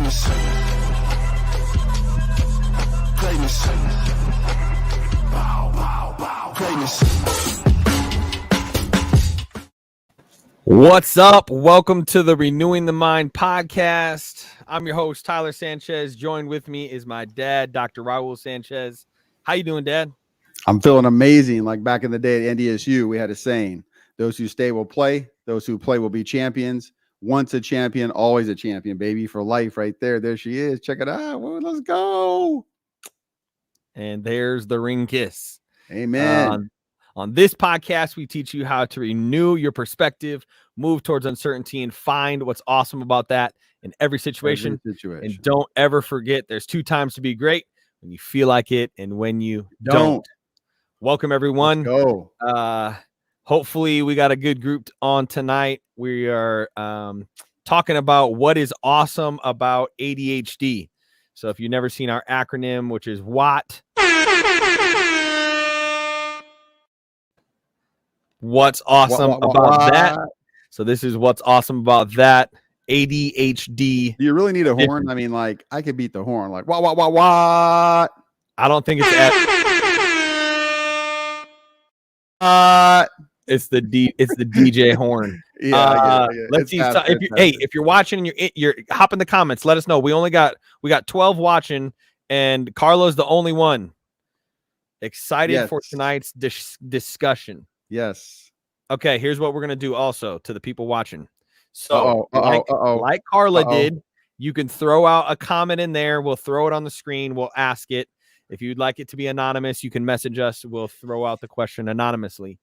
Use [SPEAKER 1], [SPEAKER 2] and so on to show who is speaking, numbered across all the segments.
[SPEAKER 1] Greatness. Greatness. Bow, bow, bow. Greatness.
[SPEAKER 2] What's up? Welcome to the Renewing the Mind podcast. I'm your host, Tyler Sanchez. Joined with me is my dad, Dr. Raul Sanchez. How you doing, Dad?
[SPEAKER 3] I'm feeling amazing. Like back in the day at NDSU, we had a saying, those who stay will play. Those who play will be champions. Once a champion, always a champion, baby, for life right there. There she is. Check it out. Whoa, let's go.
[SPEAKER 2] And there's the ring kiss.
[SPEAKER 3] Amen.
[SPEAKER 2] On this podcast, we teach you how to renew your perspective, move towards uncertainty, and find what's awesome about that in every situation. And don't ever forget, there's 2 times to be great: when you feel like it and when you don't. Welcome, everyone.
[SPEAKER 3] Let's go.
[SPEAKER 2] Hopefully, we got a good group on tonight. We are talking about what is awesome about ADHD. So if you've never seen our acronym, which is WHAT. What's awesome about that? So this is what's awesome about that. ADHD.
[SPEAKER 3] Do you really need a horn? I mean, like, I could beat the horn. Like, what?
[SPEAKER 2] I don't think it's it's the DJ horn.
[SPEAKER 3] Yeah.
[SPEAKER 2] Let's see. If you're watching and you're hop in the comments, let us know. We got 12 watching, and Carlo's the only one. Excited for tonight's discussion.
[SPEAKER 3] Yes.
[SPEAKER 2] Okay, here's what we're gonna do also to the people watching. So like Carla did, you can throw out a comment in there. We'll throw it on the screen. We'll ask it. If you'd like it to be anonymous, you can message us. We'll throw out the question anonymously.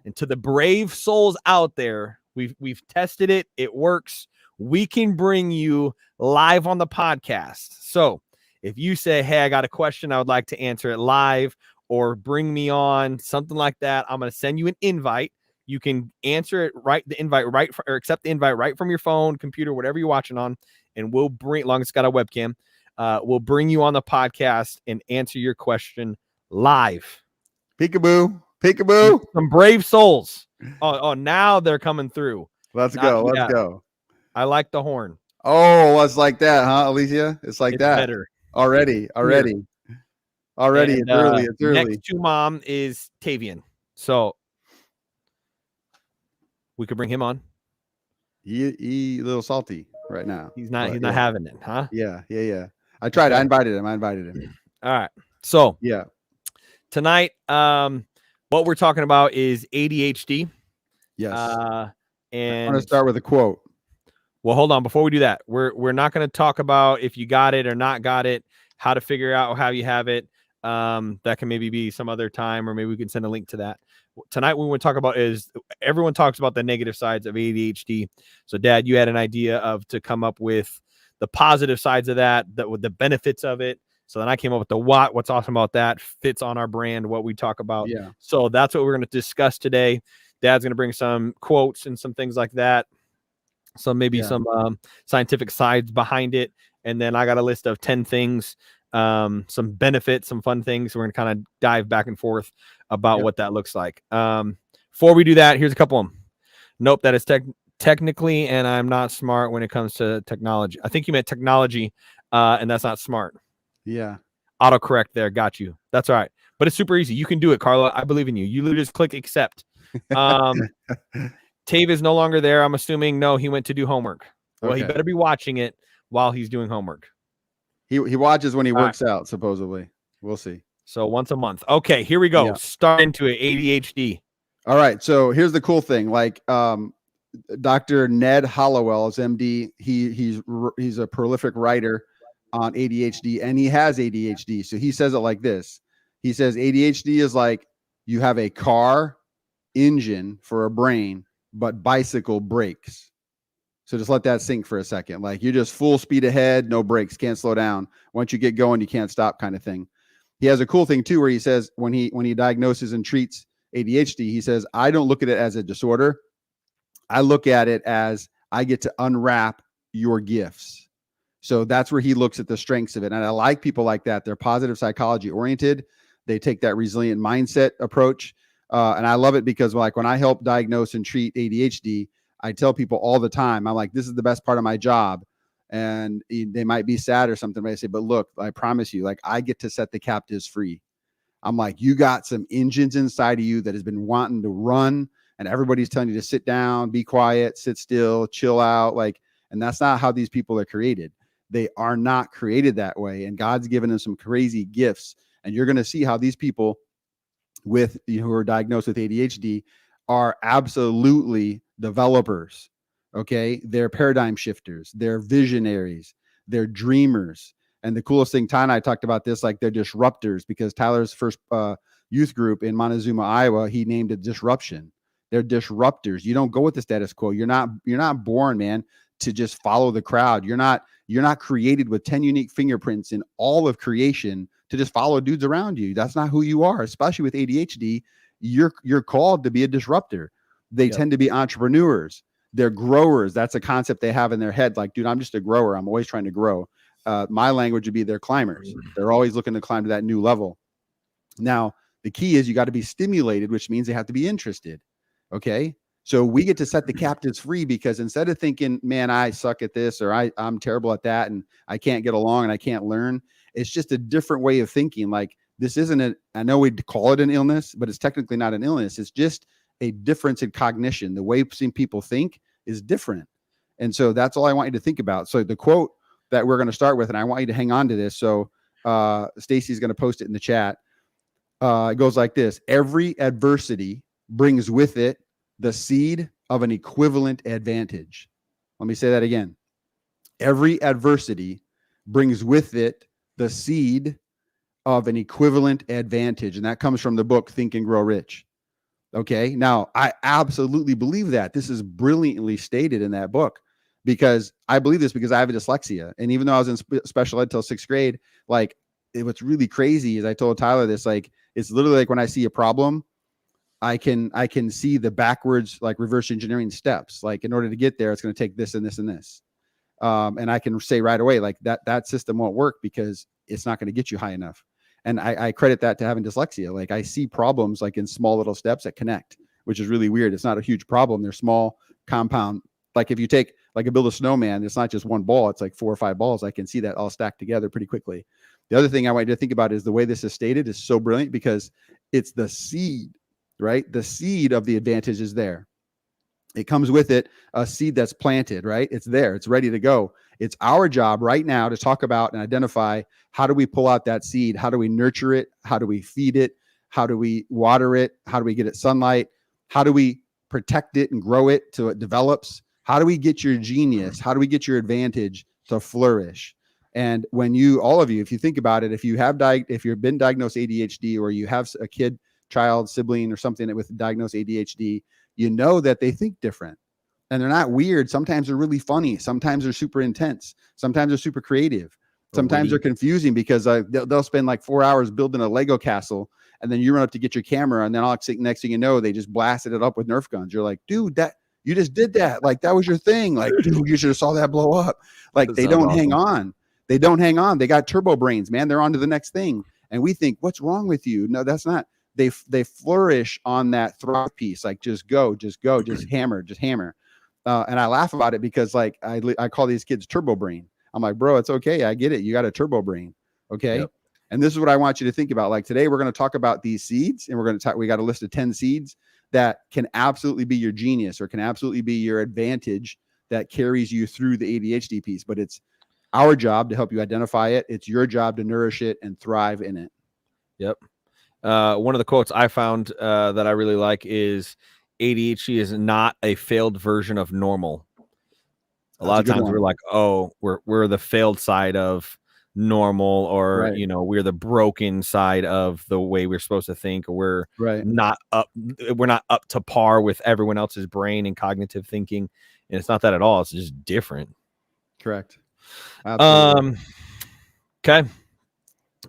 [SPEAKER 2] And to the brave souls out there, we've tested it. It works. We can bring you live on the podcast. So if you say, hey, I got a question, I would like to answer it live, or bring me on, something like that, I'm going to send you an invite. You can answer it or accept the invite right from your phone, computer, whatever you're watching on, and we'll bring, as long as it's got a webcam, we'll bring you on the podcast and answer your question live.
[SPEAKER 3] Peekaboo.
[SPEAKER 2] Some brave souls. Oh, now they're coming through.
[SPEAKER 3] Let's go.
[SPEAKER 2] I like the horn.
[SPEAKER 3] Oh, it's like that, huh, Alicia? It's that.
[SPEAKER 2] Better.
[SPEAKER 3] Already.
[SPEAKER 2] And,
[SPEAKER 3] It's early.
[SPEAKER 2] Next to Mom is Tavian. So we could bring him on.
[SPEAKER 3] He a little salty right now.
[SPEAKER 2] He's not having it, huh?
[SPEAKER 3] Yeah. I tried. I invited him.
[SPEAKER 2] All right. So
[SPEAKER 3] yeah.
[SPEAKER 2] Tonight, what we're talking about is ADHD.
[SPEAKER 3] Yes.
[SPEAKER 2] And
[SPEAKER 3] I'm going to start with a quote.
[SPEAKER 2] Well, hold on. Before we do that, we're not going to talk about if you got it or not got it, how to figure out how you have it. That can maybe be some other time, or maybe we can send a link to that. Tonight, what we want to talk about is everyone talks about the negative sides of ADHD. So, Dad, you had an idea to come up with the positive sides of that with the benefits of it. So then I came up with the what's awesome about that fits on our brand, what we talk about.
[SPEAKER 3] Yeah.
[SPEAKER 2] So that's what we're going to discuss today. Dad's going to bring some quotes and some things like that. So maybe some scientific sides behind it. And then I got a list of 10 things, some benefits, some fun things. We're going to kind of dive back and forth about what that looks like. Before we do that, here's a couple of them. Nope, that is technically, and I'm not smart when it comes to technology. I think you meant technology, and that's not smart.
[SPEAKER 3] Yeah.
[SPEAKER 2] Autocorrect there. Got you. That's all right. But it's super easy. You can do it, Carla. I believe in you. You literally just click accept. Tave is no longer there. I'm assuming. No, he went to do homework. Well, he better be watching it while he's doing homework.
[SPEAKER 3] He watches when he works out, supposedly. We'll see.
[SPEAKER 2] So once a month. Okay, here we go. Yeah. Start into it. ADHD.
[SPEAKER 3] All right. So here's the cool thing. Like Dr. Ned Hollowell is MD. He's a prolific writer on ADHD, and he has ADHD. So he says it like this. He says ADHD is like you have a car engine for a brain, but bicycle brakes. So just let that sink for a second. Like you're just full speed ahead, no brakes, can't slow down. Once you get going, you can't stop, kind of thing. He has a cool thing too, where he says when he diagnoses and treats ADHD, he says, I don't look at it as a disorder. I look at it as I get to unwrap your gifts. So that's where he looks at the strengths of it. And I like people like that. They're positive psychology oriented. They take that resilient mindset approach. And I love it because like when I help diagnose and treat ADHD, I tell people all the time, I'm like, this is the best part of my job. and they might be sad or something. But I say, but look, I promise you, like, I get to set the captives free. I'm like, you got some engines inside of you that has been wanting to run, and everybody's telling you to sit down, be quiet, sit still, chill out. Like, and that's not how these people are created. They are not created that way. And God's given them some crazy gifts. And you're going to see how these people with, who are diagnosed with ADHD are absolutely developers. Okay. They're paradigm shifters. They're visionaries. They're dreamers. And the coolest thing, Ty and I talked about this, like they're disruptors, because Tyler's first youth group in Montezuma, Iowa, he named it disruption. They're disruptors. You don't go with the status quo. You're not born, man, to just follow the crowd. You're not created with 10 unique fingerprints in all of creation to just follow dudes around you. That's not who you are, especially with ADHD. You're called to be a disruptor. They tend to be entrepreneurs. They're growers. That's a concept they have in their head. Like, dude, I'm just a grower. I'm always trying to grow. My language would be they're climbers. They're always looking to climb to that new level. Now, the key is you got to be stimulated, which means they have to be interested. Okay. So we get to set the captives free, because instead of thinking, man, I suck at this, or I'm terrible at that, and I can't get along and I can't learn, it's just a different way of thinking. Like, this isn't I know we'd call it an illness, but it's technically not an illness. It's just a difference in cognition. The way some people think is different. And so that's all I want you to think about. So the quote that we're going to start with, and I want you to hang on to this. So Stacy's going to post it in the chat. It goes like this: every adversity brings with it the seed of an equivalent advantage. Let me say that again. Every adversity brings with it the seed of an equivalent advantage. And that comes from the book, Think and Grow Rich. Okay. Now, I absolutely believe that. This is brilliantly stated in that book, because I believe this because I have a dyslexia. And even though I was in special ed till 6th grade, like, what's really crazy is I told Tyler this, like, it's literally like when I see a problem, I can see the backwards, like reverse engineering steps. Like, in order to get there, it's going to take this and this and this. And I can say right away, like, that system won't work because it's not going to get you high enough. And I credit that to having dyslexia. Like, I see problems like in small little steps that connect, which is really weird. It's not a huge problem. They're small compound. Like, if you take, like, build a snowman, it's not just one ball. It's like 4 or 5 balls. I can see that all stacked together pretty quickly. The other thing I want you to think about is the way this is stated is so brilliant, because it's the seed, right? The seed of the advantage is there. It comes with it a seed that's planted, right? It's there. It's ready to go. It's our job right now to talk about and identify, how do we pull out that seed? How do we nurture it? How do we feed it? How do we water it? How do we get it sunlight? How do we protect it and grow it till it develops? How do we get your genius? How do we get your advantage to flourish? And when all of you, if you think about it, if you've been diagnosed ADHD, or you have a kid, child, sibling, or something with diagnosed ADHD, you know that they think different, and they're not weird. Sometimes they're really funny. Sometimes they're super intense. Sometimes they're super creative. Sometimes they're confusing, because they'll spend like 4 hours building a Lego castle, and then you run up to get your camera, and then next thing you know, they just blasted it up with Nerf guns. You're like, dude, you just did that. Like, that was your thing. Like, dude, you should have saw that blow up. Like, they don't hang on. They don't hang on. They got turbo brains, man. They're on to the next thing. And we think, what's wrong with you? No, that's not. They flourish on that thrive piece. Like, just go, just hammer. And I laugh about it, because like I call these kids turbo brain. I'm like, bro, it's okay. I get it. You got a turbo brain. Okay. Yep. And this is what I want you to think about. Like, today we're going to talk about these seeds, and we got a list of 10 seeds that can absolutely be your genius, or can absolutely be your advantage that carries you through the ADHD piece. But it's our job to help you identify it. It's your job to nourish it and thrive in it.
[SPEAKER 2] Yep. One of the quotes I found that I really like is, ADHD is not a failed version of normal. A lot of times we're like, oh, we're the failed side of normal, or right. We're the broken side of the way we're supposed to think, or we're not up to par with everyone else's brain and cognitive thinking. And it's not that at all. It's just different.
[SPEAKER 3] Correct. Absolutely.
[SPEAKER 2] Okay.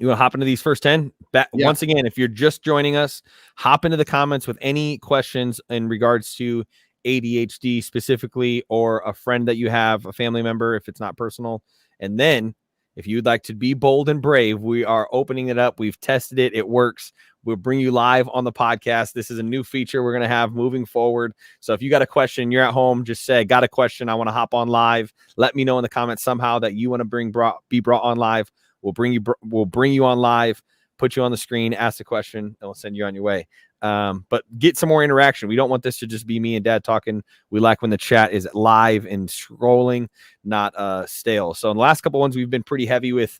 [SPEAKER 2] You want to hop into these first 10? Once again, if you're just joining us, hop into the comments with any questions in regards to ADHD specifically, or a friend that you have, a family member, if it's not personal. And then If you'd like to be bold and brave, we are opening it up. We've tested it. It works. We'll bring you live on the podcast. This is a new feature we're going to have moving forward. So if you got a question, you're at home, just say, got a question, I want to hop on live. Let me know in the comments somehow that you want to be brought on live. We'll bring you on live, put you on the screen, ask the question, and we'll send you on your way. But get some more interaction. We don't want this to just be me and Dad talking. We like when the chat is live and scrolling, not stale. So in the last couple ones, we've been pretty heavy with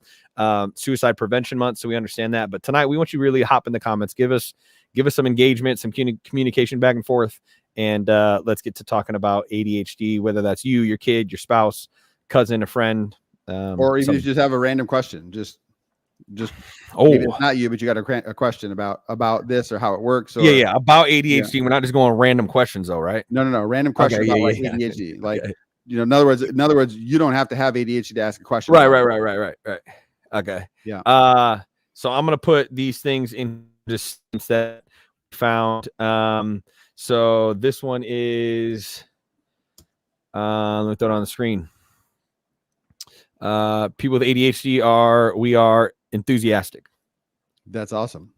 [SPEAKER 2] Suicide Prevention Month, so we understand that. But tonight, we want you really to hop in the comments, give us some engagement, some communication back and forth, and let's get to talking about ADHD. Whether that's you, your kid, your spouse, cousin, a friend,
[SPEAKER 3] or even if you just have a random question, just maybe it's not you, but you got a question about this or how it works. Or,
[SPEAKER 2] yeah, about ADHD. Yeah. We're not just going random questions, though, right?
[SPEAKER 3] No, random questions about ADHD. Like, in other words, you don't have to have ADHD to ask a question.
[SPEAKER 2] Right. Okay.
[SPEAKER 3] Yeah.
[SPEAKER 2] So I'm gonna put these things in just that found. So this one is. Let me throw it on the screen. People with ADHD we are enthusiastic.
[SPEAKER 3] That's awesome.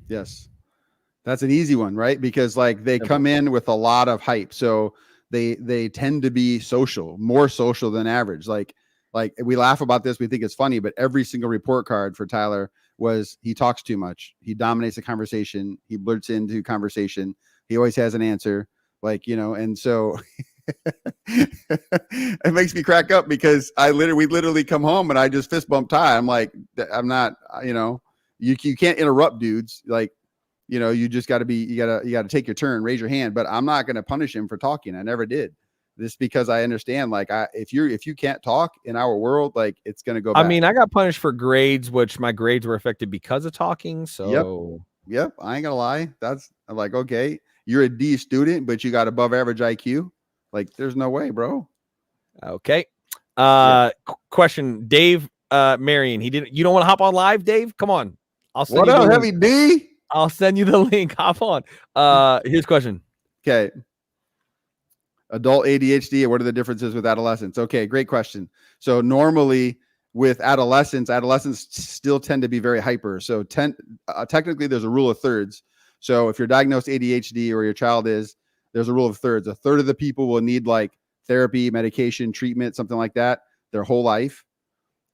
[SPEAKER 3] Yes. That's an easy one, right? Because like they come in with a lot of hype. So they tend to be more social than average. Like we laugh about this, we think it's funny, but every single report card for Tyler was he talks too much. He dominates the conversation. He blurts into conversation. He always has an answer. And so it makes me crack up because we literally come home and I just fist bump Ty. I'm like, I'm not, you can't interrupt dudes. Like, you just got to you got to take your turn, raise your hand, but I'm not going to punish him for talking. I never did this because I understand, like, if you can't talk in our world, like it's going to go bad.
[SPEAKER 2] I mean, I got punished for grades, which my grades were affected because of talking. So
[SPEAKER 3] yep. I ain't gonna lie. I'm like, okay, you're a D student, but you got above average IQ. Like, there's no way, bro.
[SPEAKER 2] Okay. Question, Dave Marion. You don't want to hop on live, Dave? Come on. I'll send
[SPEAKER 3] what up, Heavy D?
[SPEAKER 2] I'll send you the link. Hop on. Here's a question.
[SPEAKER 3] Okay. Adult ADHD, what are the differences with adolescents? Okay, great question. So normally with adolescents still tend to be very hyper. So technically there's a rule of thirds. So if you're diagnosed ADHD or your child is, there's a rule of thirds. A third of the people will need like therapy, medication, treatment, something like that their whole life.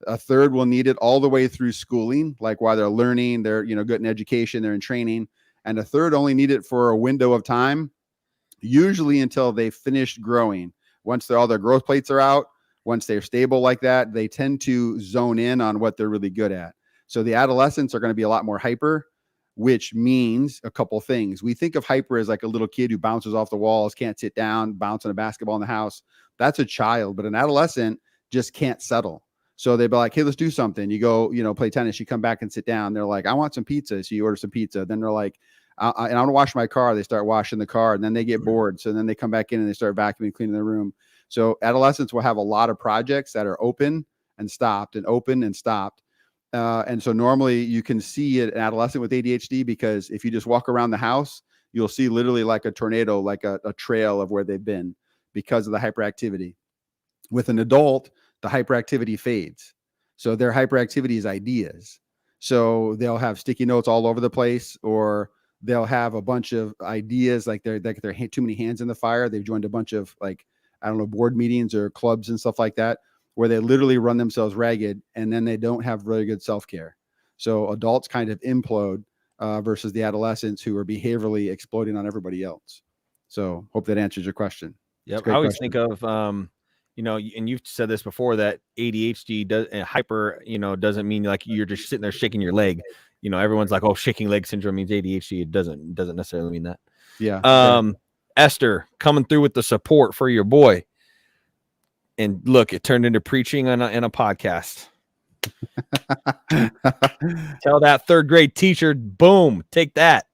[SPEAKER 3] A third will need it all the way through schooling, like while they're learning, they're good in education, they're in training. And a third only need it for a window of time, usually until they finish growing. Once all their growth plates are out, once they're stable like that, they tend to zone in on what they're really good at. So the adolescents are going to be a lot more hyper, which means a couple things. We think of hyper as like a little kid who bounces off the walls, can't sit down, bouncing a basketball in the house. That's a child, but an adolescent just can't settle. So they'd be like, hey, let's do something. You go, play tennis. You come back and sit down. They're like, I want some pizza. So you order some pizza. Then they're like, and I want to wash my car. They start washing the car and then they get bored. So then they come back in and they start vacuuming, cleaning their room. So adolescents will have a lot of projects that are open and stopped and open and stopped. And so normally you can see an adolescent with ADHD because if you just walk around the house, you'll see literally like a tornado, like a trail of where they've been because of the hyperactivity. With an adult, the hyperactivity fades. So their hyperactivity is ideas. So they'll have sticky notes all over the place, or they'll have a bunch of ideas like they're too many hands in the fire. They've joined a bunch of board meetings or clubs and stuff like that, where they literally run themselves ragged and then they don't have really good self-care. So adults kind of implode versus the adolescents who are behaviorally exploding on everybody else. So hope that answers your question.
[SPEAKER 2] Yep. I always think of, and you've said this before, that ADHD doesn't mean like you're just sitting there shaking your leg. Everyone's like, oh, shaking leg syndrome means ADHD. It doesn't necessarily mean that.
[SPEAKER 3] Yeah.
[SPEAKER 2] Esther coming through with the support for your boy. And look, it turned into preaching in a podcast. Tell that third grade teacher, boom, take that.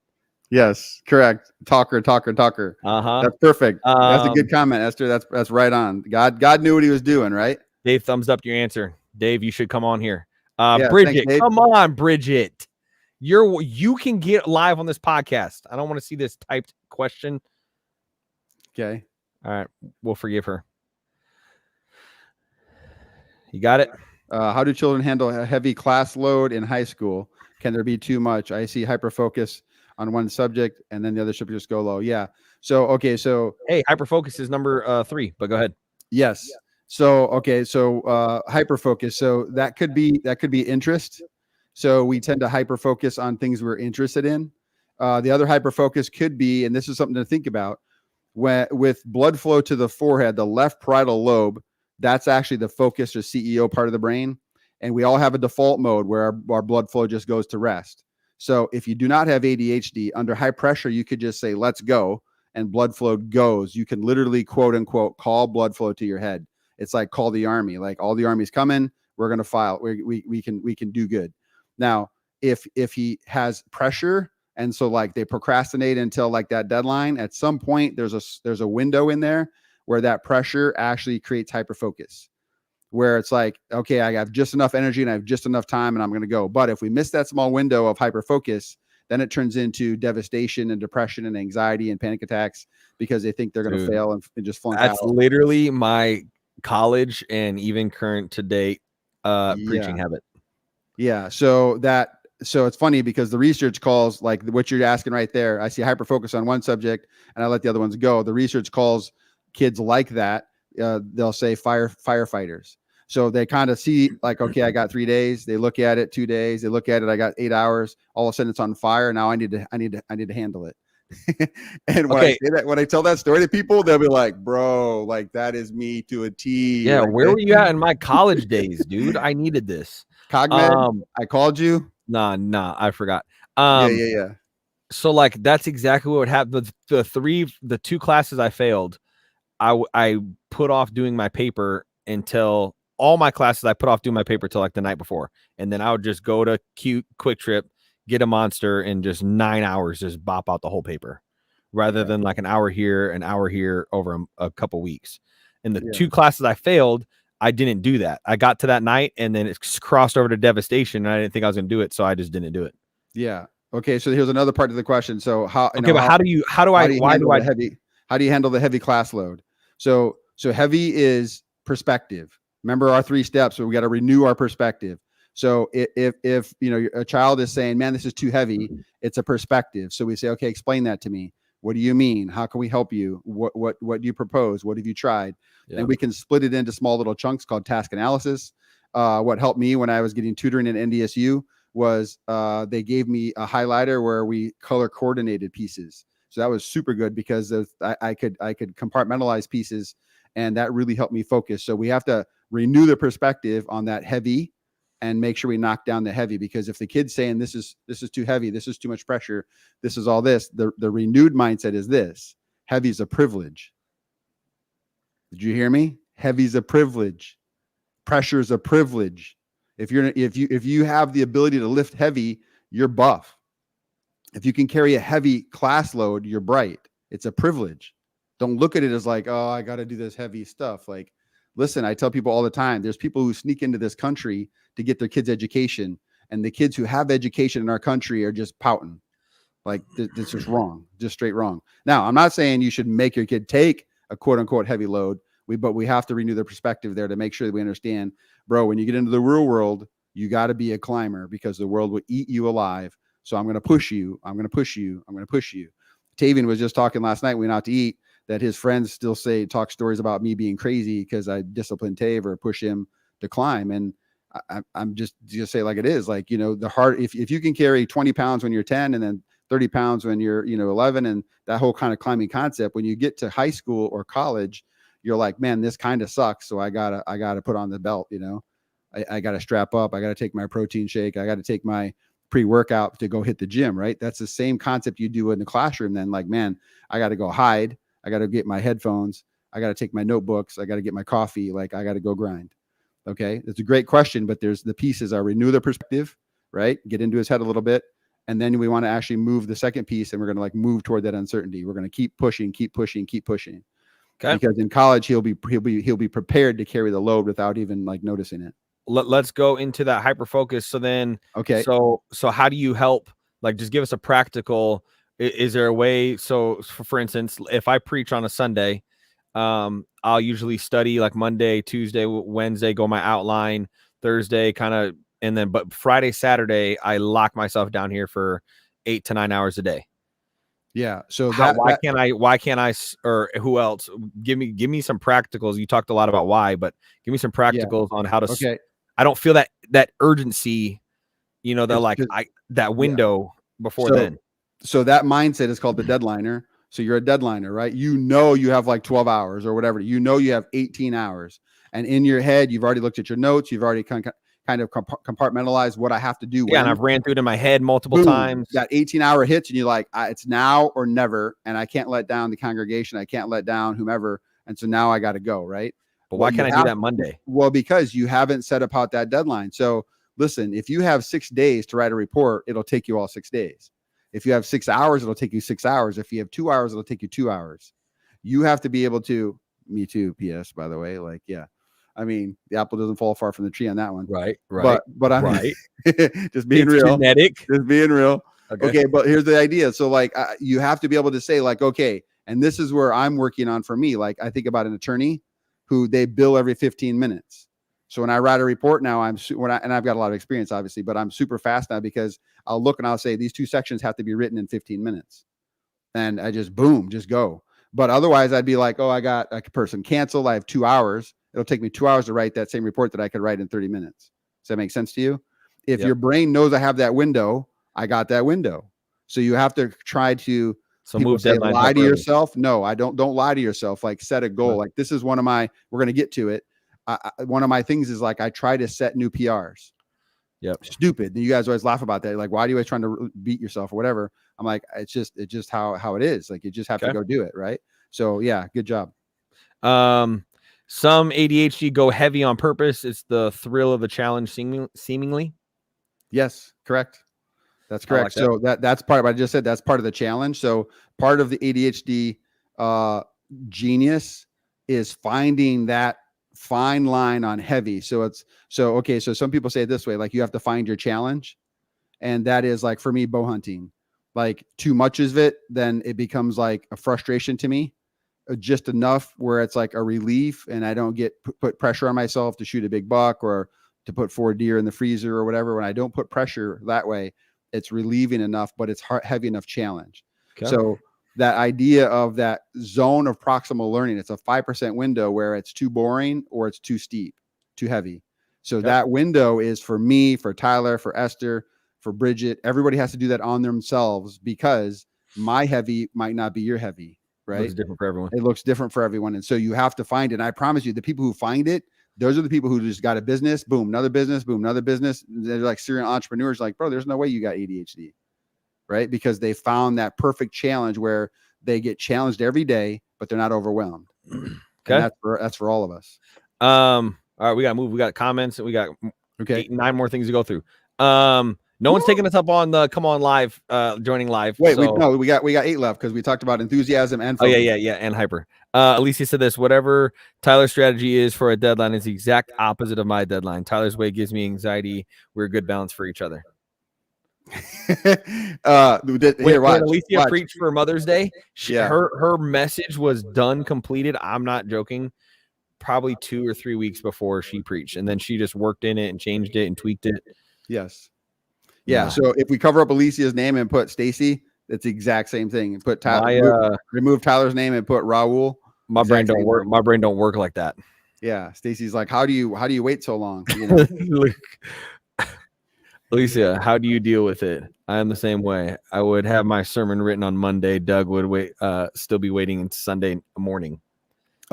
[SPEAKER 3] Yes, correct. Talker. That's perfect. That's a good comment, Esther. That's right on. God knew what he was doing, right?
[SPEAKER 2] Dave, thumbs up to your answer. Dave, you should come on here.
[SPEAKER 3] Yeah,
[SPEAKER 2] Bridget,
[SPEAKER 3] thanks,
[SPEAKER 2] come on, Bridget. You can get live on this podcast. I don't want to see this typed question.
[SPEAKER 3] Okay.
[SPEAKER 2] All right. We'll forgive her. You got it?
[SPEAKER 3] How do children handle a heavy class load in high school? Can there be too much? I see hyperfocus on one subject and then the other subjects go low. Yeah. So, okay. So,
[SPEAKER 2] hey, hyperfocus is number 3, but go ahead.
[SPEAKER 3] Yes. So, okay. So, hyperfocus. So that could be interest. So we tend to hyperfocus on things we're interested in. The other hyperfocus could be, and this is something to think about, with blood flow to the forehead, the left parietal lobe, that's actually the focus or CEO part of the brain. And we all have a default mode where our blood flow just goes to rest. So if you do not have ADHD, under high pressure, you could just say, let's go, and blood flow goes. You can literally, quote unquote, call blood flow to your head. It's like call the army, like all the army's coming. We're going to file. We can do good. Now, if he has pressure, and so like they procrastinate until like that deadline, at some point there's a window in there where that pressure actually creates hyperfocus, where it's like, okay, I have just enough energy and I have just enough time and I'm going to go. But if we miss that small window of hyperfocus, then it turns into devastation and depression and anxiety and panic attacks because they think they're going to fail and just flunk out.
[SPEAKER 2] That's literally my college and even current to date preaching habit.
[SPEAKER 3] Yeah. So it's funny because the research calls, like what you're asking right there, I see hyperfocus on one subject and I let the other ones go. The research calls kids like that. They'll say firefighters. So they kind of see like, okay, I got 3 days. They look at it 2 days. They look at it. I got 8 hours. All of a sudden it's on fire. Now I need to handle it. And when I say that, when I tell that story to people, they'll be like, bro, like that is me to a T.
[SPEAKER 2] Yeah.
[SPEAKER 3] Like,
[SPEAKER 2] where were you at in my college days, dude? I needed this.
[SPEAKER 3] Cogmed, I called you.
[SPEAKER 2] Nah, I forgot.
[SPEAKER 3] Yeah.
[SPEAKER 2] So like that's exactly what would happen. The 2 classes I failed, I put off doing my paper until all my classes. I put off doing my paper till like the night before, and then I would just go to Quick Trip, get a Monster, and just 9 hours just bop out the whole paper, rather than like an hour here over a couple weeks. And the 2 classes I failed, I didn't do that. I got to that night and then it's crossed over to devastation, and I didn't think I was going to do it, so I just didn't do it.
[SPEAKER 3] Yeah. Okay. So here's another part of the question. So how do you handle the heavy class load? So heavy is perspective. Remember our 3 steps, so we got to renew our perspective. So if a child is saying, man, this is too heavy, it's a perspective. So we say, okay, explain that to me. What do you mean? How can we help you? What do you propose? What have you tried? Yeah. And we can split it into small little chunks called task analysis. What helped me when I was getting tutoring in NDSU was they gave me a highlighter where we color coordinated pieces. So that was super good because I could compartmentalize pieces, and that really helped me focus. So we have to renew the perspective on that heavy and make sure we knock down the heavy, because if the kid's saying this is too heavy, this is too much pressure, this is all this, the renewed mindset is this: heavy is a privilege. Did you hear me? Heavy is a privilege. Pressure is a privilege. If you have the ability to lift heavy, you're buff. If you can carry a heavy class load, you're bright. It's a privilege. Don't look at it as like, oh, I got to do this heavy stuff. Like, listen, I tell people all the time, there's people who sneak into this country to get their kids' education, and the kids who have education in our country are just pouting. Like, this is wrong, just straight wrong. Now, I'm not saying you should make your kid take a quote unquote heavy load, but we have to renew the perspective there to make sure that we understand, bro, when you get into the real world, you got to be a climber, because the world will eat you alive. So I'm going to push you. I'm going to push you. I'm going to push you. Tavian was just talking last night, we went out to eat, that his friends still talk stories about me being crazy because I discipline Tave or push him to climb. And I'm just say like it is, like, the heart, if you can carry 20 pounds when you're 10 and then 30 pounds when you're, 11, and that whole kind of climbing concept, when you get to high school or college, you're like, man, this kind of sucks. So I gotta put on the belt, I gotta strap up. I gotta take my protein shake. I gotta take my pre-workout to go hit the gym, right? That's the same concept you do in the classroom. Then, like, man, I got to go hide. I got to get my headphones. I got to take my notebooks. I got to get my coffee. Like, I got to go grind. Okay. It's a great question, but there's the pieces are renew the perspective, right? Get into his head a little bit. And then we want to actually move the second piece, and we're going to like move toward that uncertainty. We're going to keep pushing. Okay. Because in college, he'll be prepared to carry the load without even like noticing it.
[SPEAKER 2] Let's go into that hyperfocus. So then,
[SPEAKER 3] okay.
[SPEAKER 2] So how do you help? Like, just give us a practical. Is there a way? So, for instance, if I preach on a Sunday, I'll usually study like Monday, Tuesday, Wednesday, go my outline, Thursday, kind of, and then but Friday, Saturday, I lock myself down here for 8 to 9 hours a day.
[SPEAKER 3] Yeah. So
[SPEAKER 2] why can't I, or who else? Give me some practicals. You talked a lot about why, but give me some practicals on how to.
[SPEAKER 3] Okay.
[SPEAKER 2] I don't feel that urgency, you know, that window before then.
[SPEAKER 3] So that mindset is called the deadliner. So you're a deadliner, right? You know, you have like 12 hours or whatever. You know, you have 18 hours. And in your head, you've already looked at your notes. You've already kind of compartmentalized what I have to do.
[SPEAKER 2] Yeah, and I've ran through it in my head multiple times.
[SPEAKER 3] That 18-hour hits, and you're like, it's now or never, and I can't let down the congregation. I can't let down whomever. And so now I got to go, right?
[SPEAKER 2] But why can't I do that Monday?
[SPEAKER 3] Well, because you haven't set about that deadline. So listen, if you have 6 days to write a report, it'll take you all 6 days. If you have 6 hours, it'll take you 6 hours. If you have 2 hours, it'll take you 2 hours. You have to be able to, me too, PS, by the way, like, yeah. I mean, the apple doesn't fall far from the tree on that one.
[SPEAKER 2] Right.
[SPEAKER 3] But I'm
[SPEAKER 2] right.
[SPEAKER 3] just being real.
[SPEAKER 2] Genetic.
[SPEAKER 3] Just being real. Okay. But here's the idea. So like, you have to be able to say like, okay, and this is where I'm working on for me. Like I think about an attorney who they bill every 15 minutes. So when I write a report now, and I've got a lot of experience, obviously, but I'm super fast now because I'll look and I'll say these 2 sections have to be written in 15 minutes. And I just, boom, just go. But otherwise I'd be like, oh, I got a person canceled. I have 2 hours. It'll take me 2 hours to write that same report that I could write in 30 minutes. Does that make sense to you? If your brain knows I have that window, I got that window. So you have to try to lie to yourself. No, I don't lie to yourself. Like set a goal. Like this is we're going to get to it. One of my things is like, I try to set new PRs.
[SPEAKER 2] Yep.
[SPEAKER 3] Stupid. You guys always laugh about that. Like, why are you always trying to beat yourself or whatever? I'm like, it's just how it is. Like, you just have to go do it. Right. So yeah, good job.
[SPEAKER 2] Some ADHD go heavy on purpose. It's the thrill of the challenge seemingly.
[SPEAKER 3] Yes, correct. That's correct. So that's part of what I just said. That's part of the challenge. So part of the ADHD genius is finding that fine line on heavy. So some people say it this way, like you have to find your challenge. And that is like, for me, bow hunting, like too much of it, then it becomes like a frustration to me. Just enough where it's like a relief and I don't get put pressure on myself to shoot a big buck or to put 4 deer in the freezer or whatever. When I don't put pressure that way, it's relieving enough, but it's heavy enough challenge. Okay. So that idea of that zone of proximal learning, it's a 5% window where it's too boring or it's too steep, too heavy. So that window is for me, for Tyler, for Esther, for Bridget. Everybody has to do that on themselves because my heavy might not be your heavy. Right.
[SPEAKER 2] It looks different for everyone.
[SPEAKER 3] It looks different for everyone. And so you have to find it. And I promise you, the people who find it, those are the people who just got a business, boom, another business, boom, another business. They're like serial entrepreneurs, like, bro, there's no way you got ADHD. Right. Because they found that perfect challenge where they get challenged every day, but they're not overwhelmed. Okay. That's for all of us.
[SPEAKER 2] All right, we got to move. We got comments and we got 9 more things to go through. No one's taking us up on the come on live, joining live.
[SPEAKER 3] Wait, we got 8 left because we talked about enthusiasm and focus.
[SPEAKER 2] Yeah, and hyper. Alicia said this: whatever Tyler's strategy is for a deadline is the exact opposite of my deadline. Tyler's way gives me anxiety. We're a good balance for each other.
[SPEAKER 3] When
[SPEAKER 2] Alicia preached for Mother's Day, her message was done, completed. I'm not joking. Probably 2 or 3 weeks before she preached, and then she just worked in it and changed it and tweaked it.
[SPEAKER 3] Yes. Yeah. So if we cover up Alicia's name and put Stacy, it's the exact same thing. And put Tyler, remove Tyler's name and put Raul.
[SPEAKER 2] My brain don't work. My brain don't work like that.
[SPEAKER 3] Yeah. Stacy's like, how do you wait so long? You know?
[SPEAKER 2] Alicia, how do you deal with it? I am the same way. I would have my sermon written on Monday. Doug would still be waiting until Sunday morning.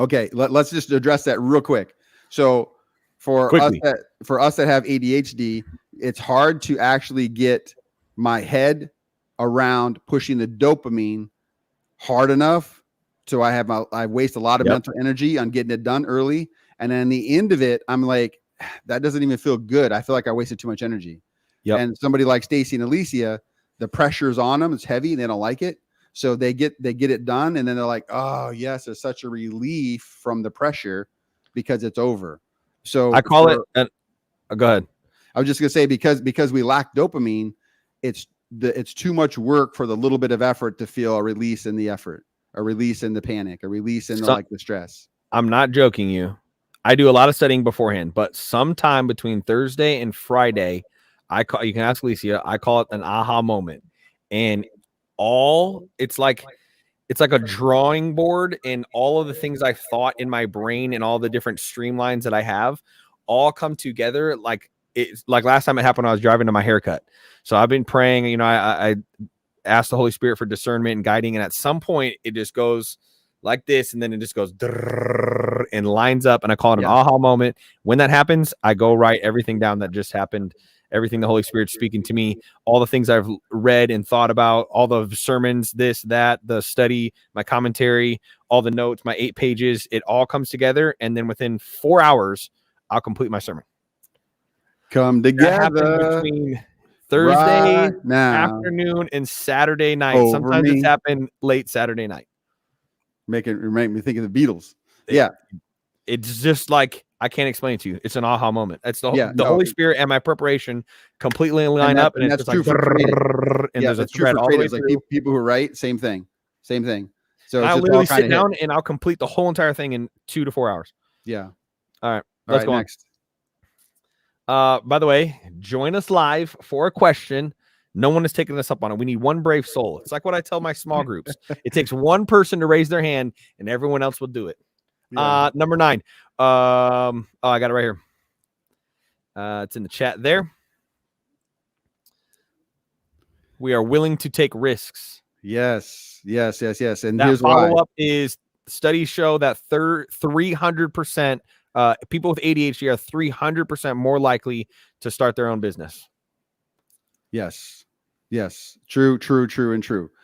[SPEAKER 2] Okay.
[SPEAKER 3] Let's just address that real quick. So for us that have ADHD, it's hard to actually get my head around pushing the dopamine hard enough. So I waste a lot of mental energy on getting it done early. And then the end of it, I'm like, that doesn't even feel good. I feel like I wasted too much energy. Yep. And somebody like Stacy and Alicia, the pressure's on them. It's heavy and they don't like it. So they get it done. And then they're like, oh yes, there's such a relief from the pressure because it's over. So
[SPEAKER 2] I call it, go ahead.
[SPEAKER 3] I was just going to say, because we lack dopamine, it's too much work for the little bit of effort to feel a release in the effort, a release in the panic, a release in the stress.
[SPEAKER 2] I'm not joking you. I do a lot of studying beforehand, but sometime between Thursday and Friday, you can ask Alicia, I call it an aha moment. And it's like a drawing board, and all of the things I've thought in my brain and all the different streamlines that I have all come together. Like last time it happened, I was driving to my haircut. So I've been praying, you know, I asked the Holy Spirit for discernment and guiding. And at some point it just goes like this, and then it just goes and lines up, and I call it an aha moment. When that happens, I go write everything down that just happened, everything the Holy Spirit's speaking to me, all the things I've read and thought about, all the sermons, this, that, the study, my commentary, all the notes, my 8 pages, it all comes together. And then within 4 hours, I'll complete my sermon.
[SPEAKER 3] Come together
[SPEAKER 2] between Thursday afternoon and Saturday night. Sometimes it's happened late Saturday night.
[SPEAKER 3] Make me think of the Beatles.
[SPEAKER 2] It's just like, I can't explain it to you. It's an aha moment. It's the Holy Spirit and my preparation completely line up, and
[SPEAKER 3] that's
[SPEAKER 2] it's
[SPEAKER 3] true
[SPEAKER 2] like,
[SPEAKER 3] for
[SPEAKER 2] and there's a thread all the way through.
[SPEAKER 3] Like people who write, same thing. So
[SPEAKER 2] I'll literally sit down and I'll complete the whole entire thing in 2 to 4 hours.
[SPEAKER 3] Yeah.
[SPEAKER 2] All right. Let's go
[SPEAKER 3] next.
[SPEAKER 2] By the way, join us live for a question. No one is taking us up on it. We need one brave soul. It's like what I tell my small groups. It takes one person to raise their hand, and everyone else will do it. Yeah. Number 9. I got it right here. It's in the chat there. We are willing to take risks.
[SPEAKER 3] Yes. And
[SPEAKER 2] that
[SPEAKER 3] here's
[SPEAKER 2] follow-up is studies show that 300% people with ADHD are 300% more likely to start their own business.
[SPEAKER 3] Yes. True.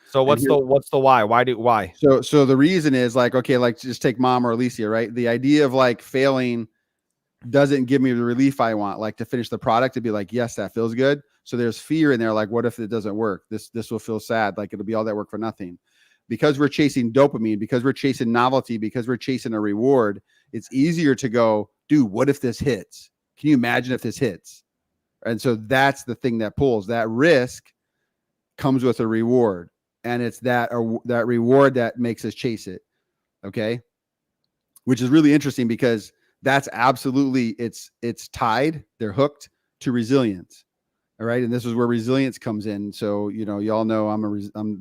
[SPEAKER 2] So what's the why? Why?
[SPEAKER 3] So the reason is like, okay, like just take Mom or Alicia, right? The idea of like failing doesn't give me the relief I want, like to finish the product to be like, yes, that feels good. So there's fear in there. Like, what if it doesn't work? This will feel sad. Like it'll be all that work for nothing. Because we're chasing dopamine, because we're chasing novelty, because we're chasing a reward, it's easier to go, dude, what if this hits? Can you imagine if this hits? And so that's the thing that pulls. That risk comes with a reward. And it's that reward that makes us chase it. Okay. Which is really interesting because that's absolutely, it's tied. They're hooked to resilience. All right. And this is where resilience comes in. So, you know, y'all know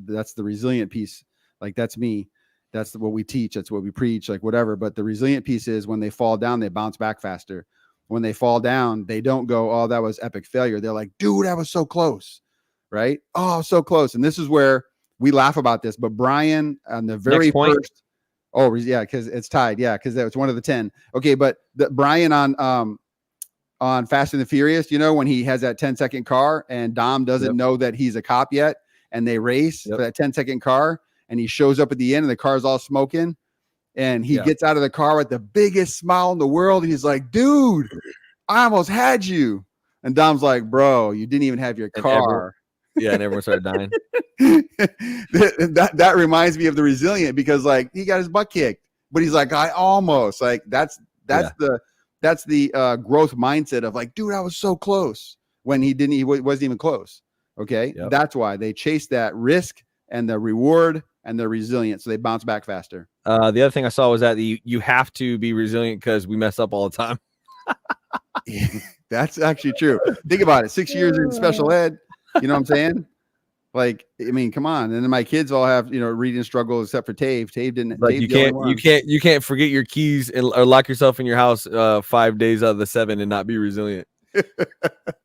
[SPEAKER 3] that's the resilient piece. Like that's me. That's what we teach. That's what we preach, like whatever. But the resilient piece is when they fall down, they bounce back faster. When they fall down, they don't go, oh, that was epic failure. They're like, dude, that was so close. Right. Oh, so close. And this is where we laugh about this. But Brian on the very first. Oh, yeah, because it's tied. Yeah, because that was one of the 10. Okay, but Brian on Fast and the Furious, you know, when he has that 10-second car and Dom doesn't know that he's a cop yet, and they race for that 10-second car, and he shows up at the end and the car's all smoking, and he gets out of the car with the biggest smile in the world, and he's like, dude, I almost had you. And Dom's like, bro, you didn't even have your car.
[SPEAKER 2] And everyone started dying.
[SPEAKER 3] that reminds me of the resilient, because like he got his butt kicked, but he's like, I almost, like that's the growth mindset of like, dude, I was so close when he wasn't even close. Okay. Yep. That's why they chase that risk and the reward and the resilience. So they bounce back faster.
[SPEAKER 2] The other thing I saw was that you have to be resilient because we mess up all the time.
[SPEAKER 3] That's actually true. Think about it. 6 years in special ed. You know what I'm saying? Like, I mean, come on. And then my kids all have, you know, reading struggles except for Tave. Tave didn't.
[SPEAKER 2] Like you can't forget your keys or lock yourself in your house 5 days out of the 7 and not be resilient.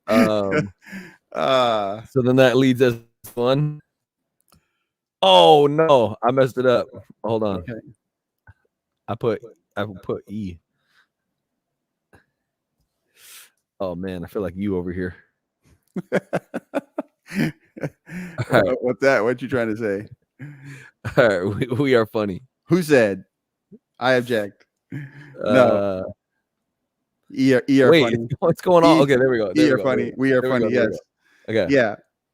[SPEAKER 2] So then that leads us to one. Oh no, I messed it up. Hold on. Okay. I put E. Oh man, I feel like you over here.
[SPEAKER 3] Right. What's that? What you trying to say?
[SPEAKER 2] All right, we are funny.
[SPEAKER 3] Who said? I object. No. E are
[SPEAKER 2] wait,
[SPEAKER 3] funny.
[SPEAKER 2] What's going on? Okay, there we go.
[SPEAKER 3] E are funny. We are funny. Yes.
[SPEAKER 2] Okay.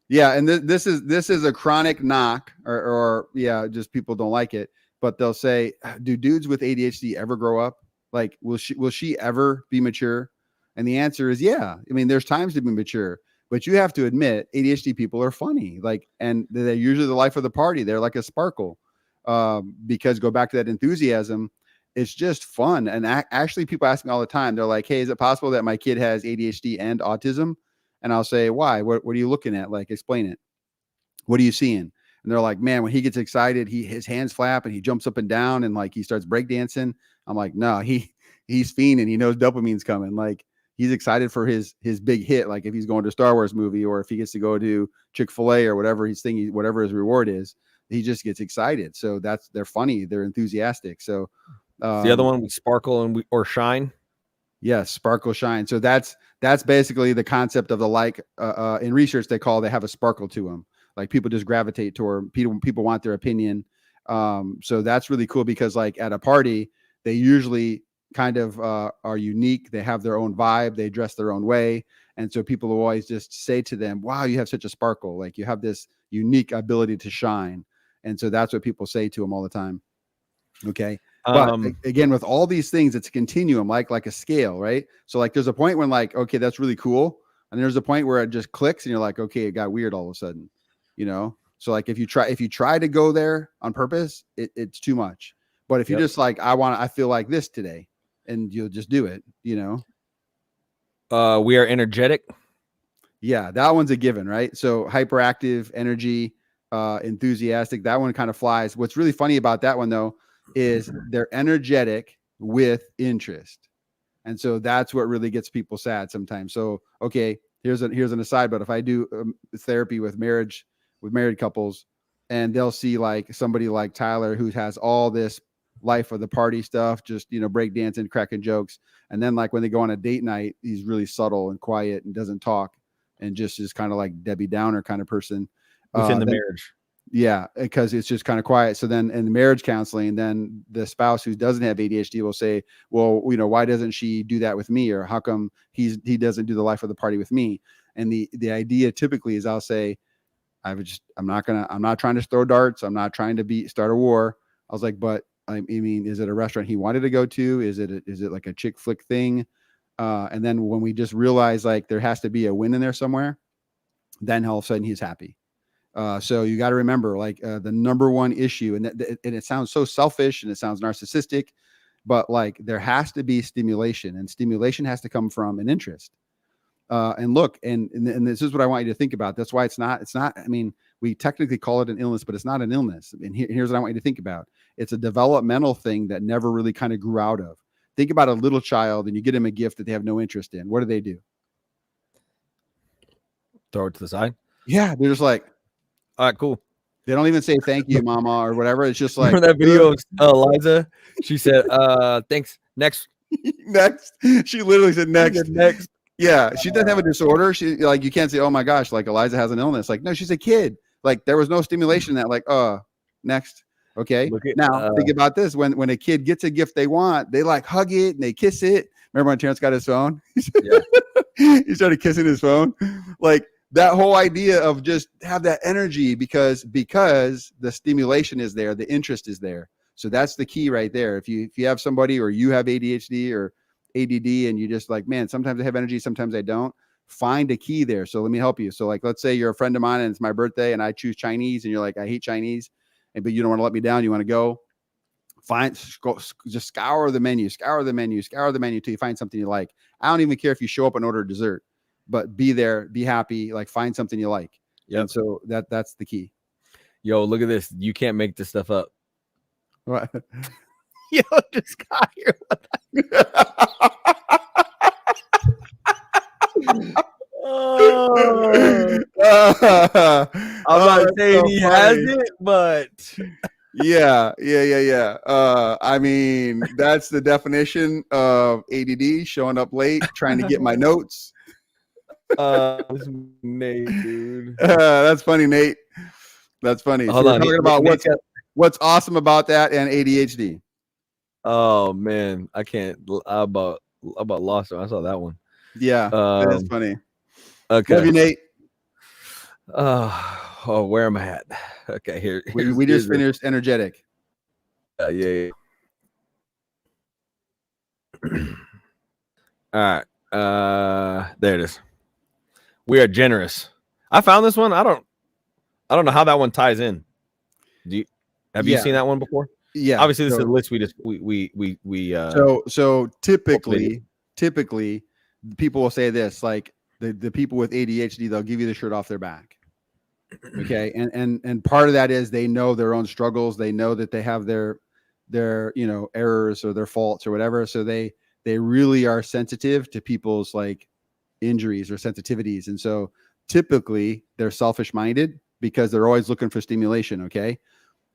[SPEAKER 3] Yeah. And this is a chronic knock, or just people don't like it. But they'll say, "Do dudes with ADHD ever grow up? Like, will she ever be mature?" And the answer is, yeah. I mean, there's times to be mature. But you have to admit, ADHD people are funny, like, and they're usually the life of the party. They're like a sparkle, because go back to that enthusiasm. it's just fun. And actually, people ask me all the time. They're like, "Hey, is it possible that my kid has ADHD and autism?" And I'll say, "Why? What are you looking at? Like, explain it. What are you seeing?" And they're like, "Man, when he gets excited, his hands flap and he jumps up and down and like he starts breakdancing." I'm like, "No, he's fiending. He knows dopamine's coming. Like he's excited for his big hit. Like if he's going to a Star Wars movie or if he gets to go to Chick-fil-A or whatever he's thinking, whatever his reward is, he just gets excited. So they're funny. They're enthusiastic. So
[SPEAKER 2] the other one, we sparkle and or shine.
[SPEAKER 3] Yes, sparkle shine. So that's basically the concept of the like. In research, they have a sparkle to them. Like people just gravitate toward people want their opinion. So that's really cool because like at a party, they usually kind of are unique. They have their own vibe. They dress their own way. And so people will always just say to them, "Wow, you have such a sparkle. Like you have this unique ability to shine." And so that's what people say to them all the time. Okay. But again, with all these things, it's a continuum, like a scale, right? So like there's a point when like, okay, that's really cool. And there's a point where it just clicks and you're like, okay, it got weird all of a sudden, you know? So like if you try to go there on purpose, it's too much. But if you just like, I feel like this today, and you'll just do it, you know?
[SPEAKER 2] We are energetic.
[SPEAKER 3] Yeah, that one's a given, right? So hyperactive, energy, enthusiastic, that one kind of flies. What's really funny about that one though, is they're energetic with interest. And so that's what really gets people sad sometimes. So, okay, here's an aside, but if I do therapy with married couples and they'll see like somebody like Tyler who has all this life of the party stuff, just, you know, break dancing, cracking jokes. And then like when they go on a date night, he's really subtle and quiet and doesn't talk and just is kind of like Debbie Downer kind of person
[SPEAKER 2] within the marriage.
[SPEAKER 3] Yeah, because it's just kind of quiet. So then in the marriage counseling, then the spouse who doesn't have ADHD will say, "Well, you know, why doesn't she do that with me? Or how come he doesn't do the life of the party with me?" And the idea typically is I'll say, I'm not trying to throw darts. I'm not trying to start a war. I was like, but I mean, is it a restaurant he wanted to go to? Is it like a chick flick thing? And then when we just realize like there has to be a win in there somewhere, then all of a sudden he's happy. So you got to remember, like the number one issue, and it sounds so selfish and it sounds narcissistic, but like there has to be stimulation, and stimulation has to come from an interest. And look, and this is what I want you to think about. That's why it's not. I mean, we technically call it an illness, but it's not an illness. And here's what I want you to think about. It's a developmental thing that never really kind of grew out of. Think about a little child, and you get them a gift that they have no interest in. What do?
[SPEAKER 2] Throw it to the side.
[SPEAKER 3] Yeah, they're just like,
[SPEAKER 2] all right, cool.
[SPEAKER 3] They don't even say thank you, mama, or whatever. It's just like,
[SPEAKER 2] remember that video of Eliza? She said, thanks. Next.
[SPEAKER 3] Next. She literally said next.
[SPEAKER 2] Next.
[SPEAKER 3] Yeah. She doesn't have a disorder. She like, you can't say, oh my gosh, like Eliza has an illness. Like, no, she's a kid. Like there was no stimulation in that, like, next. Okay. Now think about this. When a kid gets a gift they want, they like hug it and they kiss it. Remember when Terrence got his phone?
[SPEAKER 2] Yeah.
[SPEAKER 3] He started kissing his phone. Like, that whole idea of just have that energy because the stimulation is there, the interest is there. So that's the key right there. If you have somebody or you have ADHD or ADD and you just like, man, sometimes I have energy, sometimes I don't, find a key there. So let me help you. So like, let's say you're a friend of mine and it's my birthday and I choose Chinese and you're like, I hate Chinese, but you don't want to let me down. You want to go just scour the menu till you find something you like. I don't even care if you show up and order dessert. But be there, be happy, like find something you like. Yeah. And so that's the key.
[SPEAKER 2] Yo, look at this. You can't make this stuff up.
[SPEAKER 3] What?
[SPEAKER 2] Yo, just got here. I'm not saying so he has it, but
[SPEAKER 3] yeah. I mean, that's the definition of ADD, showing up late, trying to get my notes.
[SPEAKER 2] Nate, dude.
[SPEAKER 3] That's funny, Nate. That's funny.
[SPEAKER 2] Hold on.
[SPEAKER 3] We're talking about what's awesome about that and ADHD.
[SPEAKER 2] Oh man, I can't. I about lost it. I saw that one.
[SPEAKER 3] Yeah, that's funny.
[SPEAKER 2] Okay.
[SPEAKER 3] Love you, Nate.
[SPEAKER 2] Oh, where am I at? Okay, here.
[SPEAKER 3] We just finished energetic.
[SPEAKER 2] Yeah. All right. There it is. We are generous. I found this one. I don't know how that one ties in. Have you seen that one before?
[SPEAKER 3] Yeah.
[SPEAKER 2] Obviously, this is a list we
[SPEAKER 3] so typically people will say this, like the people with ADHD, they'll give you the shirt off their back. Okay. And part of that is they know their own struggles. They know that they have their errors or their faults or whatever. So they really are sensitive to people's like injuries or sensitivities. And so typically they're selfish minded because they're always looking for stimulation. Okay.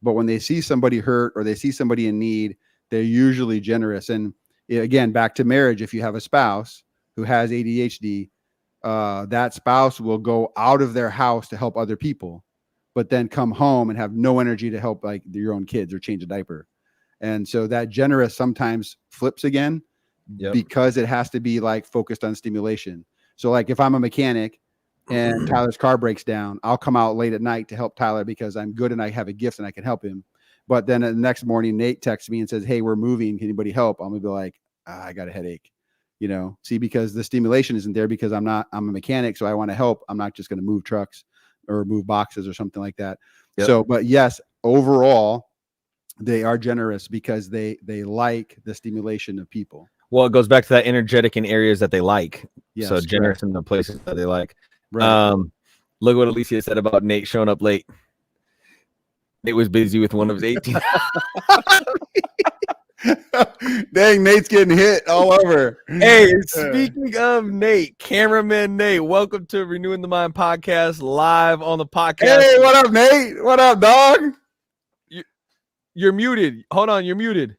[SPEAKER 3] But when they see somebody hurt or they see somebody in need, they're usually generous. And again, back to marriage, if you have a spouse who has ADHD, that spouse will go out of their house to help other people, but then come home and have no energy to help like your own kids or change a diaper. And so that generous sometimes flips again because it has to be like focused on stimulation. So like if I'm a mechanic and Tyler's car breaks down, I'll come out late at night to help Tyler because I'm good and I have a gift and I can help him. But then the next morning, Nate texts me and says, "Hey, we're moving. Can anybody help?" I'm gonna be like, I got a headache. See, because the stimulation isn't there because I'm a mechanic. So I want to help. I'm not just going to move trucks or move boxes or something like that. Yep. So, but yes, overall, they are generous because they like the stimulation of people.
[SPEAKER 2] Well, it goes back to that energetic in areas that they like.
[SPEAKER 3] Yes,
[SPEAKER 2] so generous correct. In the places that they like.
[SPEAKER 3] Right.
[SPEAKER 2] Look what Alicia said about Nate showing up late. Nate was busy with one of his 18.
[SPEAKER 3] Dang, Nate's getting hit all over.
[SPEAKER 2] Hey, speaking of Nate, cameraman Nate, welcome to Renewing the Mind podcast, live on the podcast.
[SPEAKER 3] Hey, what up, Nate? What up, dog?
[SPEAKER 2] You're muted. Hold on, you're muted.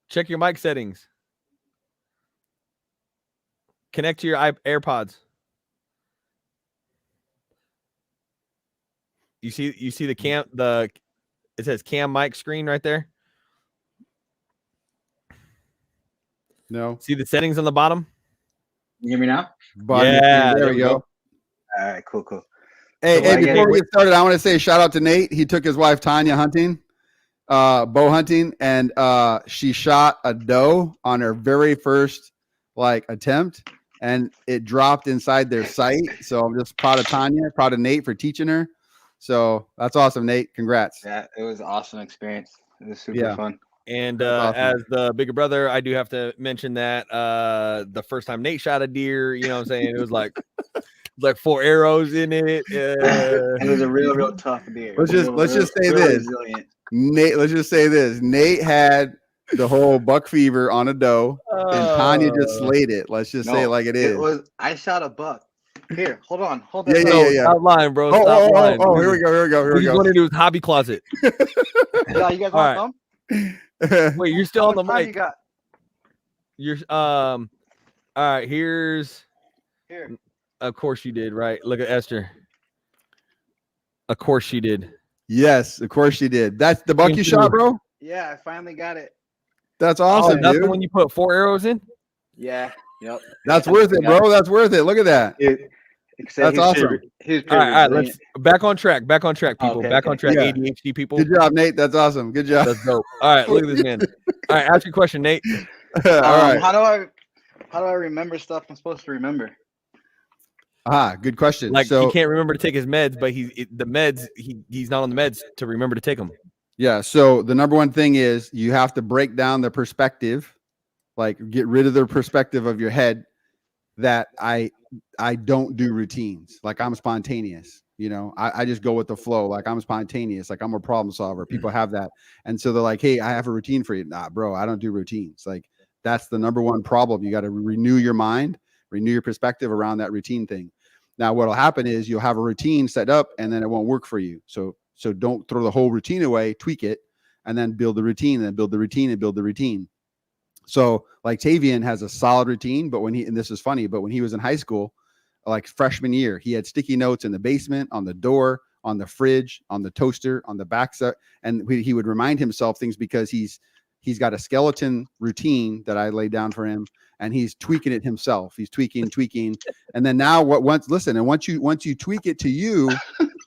[SPEAKER 2] Check your mic settings. Connect to your AirPods. You see the cam, it says cam mic screen right there.
[SPEAKER 3] No.
[SPEAKER 2] See the settings on the bottom?
[SPEAKER 4] You hear me now?
[SPEAKER 2] Yeah,
[SPEAKER 3] there we go.
[SPEAKER 4] All right, cool.
[SPEAKER 3] Hey, before we get started, I want to say shout out to Nate. He took his wife Tanya hunting, bow hunting, and she shot a doe on her very first attempt, and it dropped inside their sight. So I'm just proud of Tanya, proud of Nate for teaching her. So that's awesome, Nate. Congrats.
[SPEAKER 4] Yeah, it was an awesome experience. It was super fun.
[SPEAKER 2] And awesome. As the bigger brother, I do have to mention that the first time Nate shot a deer, you know what I'm saying? It was like 4 arrows in it.
[SPEAKER 4] It was a real tough deer.
[SPEAKER 3] Let's just say this. Nate, let's just say this. Nate had the whole buck fever on a doe, and Tanya just slayed it. Let's just say it like it is.
[SPEAKER 4] I shot a buck. Here, hold on.
[SPEAKER 3] Yeah.
[SPEAKER 2] Stop lying, bro. Stop lying.
[SPEAKER 3] Oh, here we go.
[SPEAKER 2] He's going into his hobby closet.
[SPEAKER 4] Yeah, you guys want
[SPEAKER 2] some? Wait, you're still on the mic.
[SPEAKER 4] You got?
[SPEAKER 2] You're all right.
[SPEAKER 4] Here.
[SPEAKER 2] Of course you did, right? Look at Esther. Of course she did.
[SPEAKER 3] Yes, of course she did. That's the buck you shot, bro?
[SPEAKER 4] Yeah, I finally got it.
[SPEAKER 3] That's awesome,
[SPEAKER 2] that's
[SPEAKER 3] dude.
[SPEAKER 2] the one you put 4 arrows in?
[SPEAKER 4] Yeah. Yep.
[SPEAKER 3] That's worth it, bro. That's worth it. Look at that. That's awesome.
[SPEAKER 2] All right, let's back on track, people.
[SPEAKER 4] Okay,
[SPEAKER 2] back on track,
[SPEAKER 3] yeah.
[SPEAKER 2] ADHD people.
[SPEAKER 3] Good job, Nate. That's awesome. Good job.
[SPEAKER 2] That's dope. All right, look at this man. All right, ask your question, Nate.
[SPEAKER 3] All right.
[SPEAKER 4] How do I remember stuff I'm supposed to remember?
[SPEAKER 3] Good question.
[SPEAKER 2] Like he can't remember to take his meds, but he's not on the meds to remember to take them.
[SPEAKER 3] Yeah. So the number one thing is you have to break down the perspective, like get rid of the perspective of your head that I don't do routines. Like I'm spontaneous, I just go with the flow. Like I'm spontaneous. Like I'm a problem solver. People have that. And so they're like, hey, I have a routine for you. Nah, bro, I don't do routines. Like that's the number one problem. You got to renew your mind, renew your perspective around that routine thing. Now, what'll happen is you'll have a routine set up and then it won't work for you. So don't throw the whole routine away, tweak it, and then build the routine, and then build the routine and build the routine. So like Tavian has a solid routine, but and this is funny, but when he was in high school, like freshman year, he had sticky notes in the basement, on the door, on the fridge, on the toaster, on the backside. And he would remind himself things because he's got a skeleton routine that I laid down for him, and he's tweaking it himself. He's tweaking. And then now once you tweak it to you,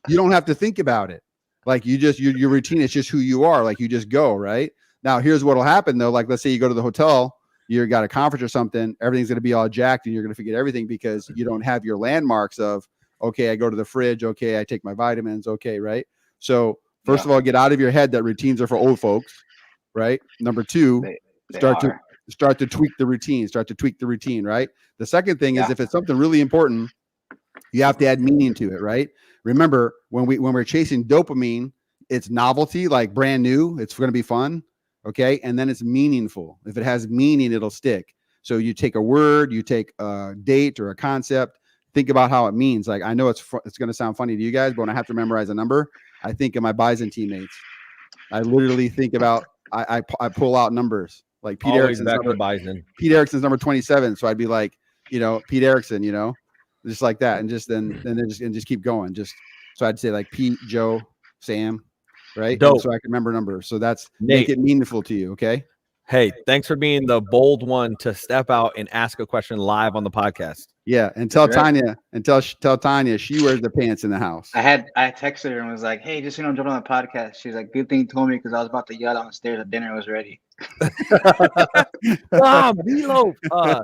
[SPEAKER 3] you don't have to think about it. Like your routine is just who you are. Like you just go, right? Now, here's what'll happen though. Like, let's say you go to the hotel, you got a conference or something, everything's going to be all jacked and you're going to forget everything because you don't have your landmarks of, okay, I go to the fridge. Okay. I take my vitamins. Okay. Right. So First of all, get out of your head that routines are for old folks, right? Number two,
[SPEAKER 4] They
[SPEAKER 3] start
[SPEAKER 4] are.
[SPEAKER 3] to tweak the routine. Start to tweak the routine, right? The second thing is if it's something really important, you have to add meaning to it, right? Remember, when we're chasing dopamine, it's novelty, like brand new. It's going to be fun, okay? And then it's meaningful. If it has meaning, it'll stick. So you take a word, you take a date or a concept, think about how it means. Like, I know it's going to sound funny to you guys, but when I have to memorize a number, I think of my Bison teammates. I literally think about I pull out numbers like Pete Erickson's number. Pete Erickson's number 27. So I'd be like, Pete Erickson, just like that, and just keep going. Just so I'd say like Pete, Joe, Sam, right? And so I can remember numbers. So that's
[SPEAKER 2] Nate.
[SPEAKER 3] Make it meaningful to you, okay?
[SPEAKER 2] Hey, thanks for being the bold one to step out and ask a question live on the podcast.
[SPEAKER 3] Yeah, and tell Tanya, tell Tanya she wears the pants in the house.
[SPEAKER 4] I texted her and was like, "Hey, just jump on the podcast." She's like, "Good thing you told me because I was about to yell downstairs that dinner was ready."
[SPEAKER 2] Mom, meatloaf.